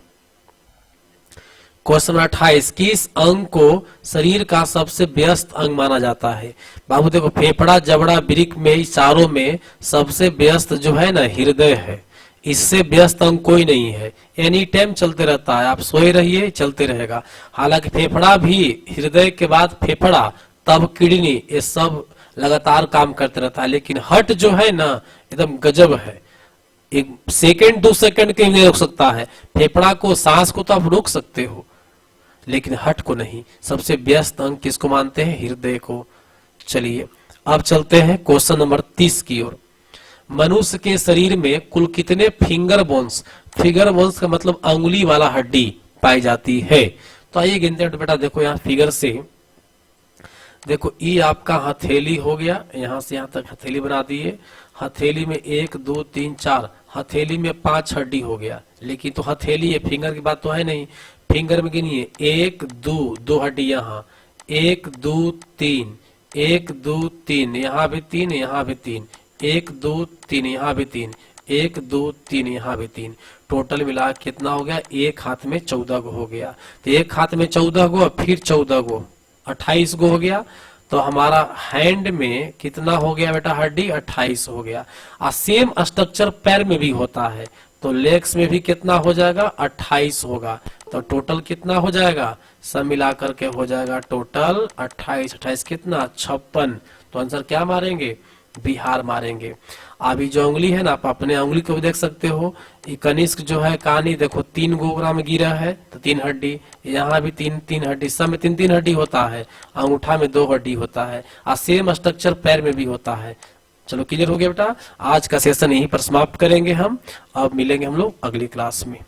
क्वेश्चन 28, किस अंग को शरीर का सबसे व्यस्त अंग माना जाता है? बाबू देखो फेफड़ा, जबड़ा, वृक्क में, इस चारों में सबसे व्यस्त जो है ना हृदय है, इससे व्यस्त अंग कोई नहीं है। एनी टाइम चलते रहता है, आप सोए रहिए चलते रहेगा। हालांकि फेफड़ा भी, हृदय के बाद फेफड़ा, तब किडनी, ये सब लगातार काम करते रहता है। लेकिन हार्ट जो है ना एकदम गजब है, एक सेकंड 2 सेकंड के लिए नहीं रोक सकता है। फेफड़ा को, सांस को तो आप रोक सकते हो, लेकिन हार्ट को नहीं। सबसे व्यस्त अंग किसको मानते हैं, हृदय को। चलिए अब चलते हैं क्वेश्चन नंबर 30 की ओर। मनुष्य के शरीर में कुल कितने फिंगर बोन्स, फिंगर बोन्स का मतलब अंगुली वाला हड्डी पाई जाती है? तो आइए गिनते हैं बेटा। देखो यहाँ फिगर से देखो, ये आपका हथेली हो गया, यहाँ से यहाँ तक हथेली बना दिए। हथेली में 1 2 3 4, हथेली में 5 हड्डी हो गया। लेकिन तो हथेली है, फिंगर की बात तो है नहीं। फिंगर में गिनिए 1 2, 2 हड्डी यहाँ, 1 2 3, 1 2 3, यहाँ भी 3, यहाँ भी 3, 1 2 3, यहाँ भी 3, 1 2 3, यहाँ भी 3, टोटल मिला के कितना हो गया? एक हाथ में 14 गो हो गया। तो एक हाथ में 14 गो, फिर 14 गो, 28 गो हो गया। तो हमारा हैंड में कितना हो गया बेटा हड्डी? 28 हो गया। और सेम स्ट्रक्चर पैर में भी होता है, तो लेग्स में भी कितना हो जाएगा? 28 होगा। तो टोटल कितना हो जाएगा? सब मिला करके हो जाएगा टोटल 28, 28 कितना? 56। तो आंसर क्या मारेंगे? बिहार मारेंगे। अभी जो उंगली है ना, आप अपने उंगली को भी देख सकते हो, कनिष्क जो है कानी देखो 3 गोग्रा में गिरा है, तो 3 हड्डी, यहाँ भी 3 हड्डी, सब में 3 हड्डी होता है, अंगूठा में 2 हड्डी होता है, और सेम स्ट्रक्चर पैर में भी होता है। चलो क्लियर हो गया बेटा। आज का सेशन यहीं पर समाप्त करेंगे हम, अब मिलेंगे हम लोग अगली क्लास में।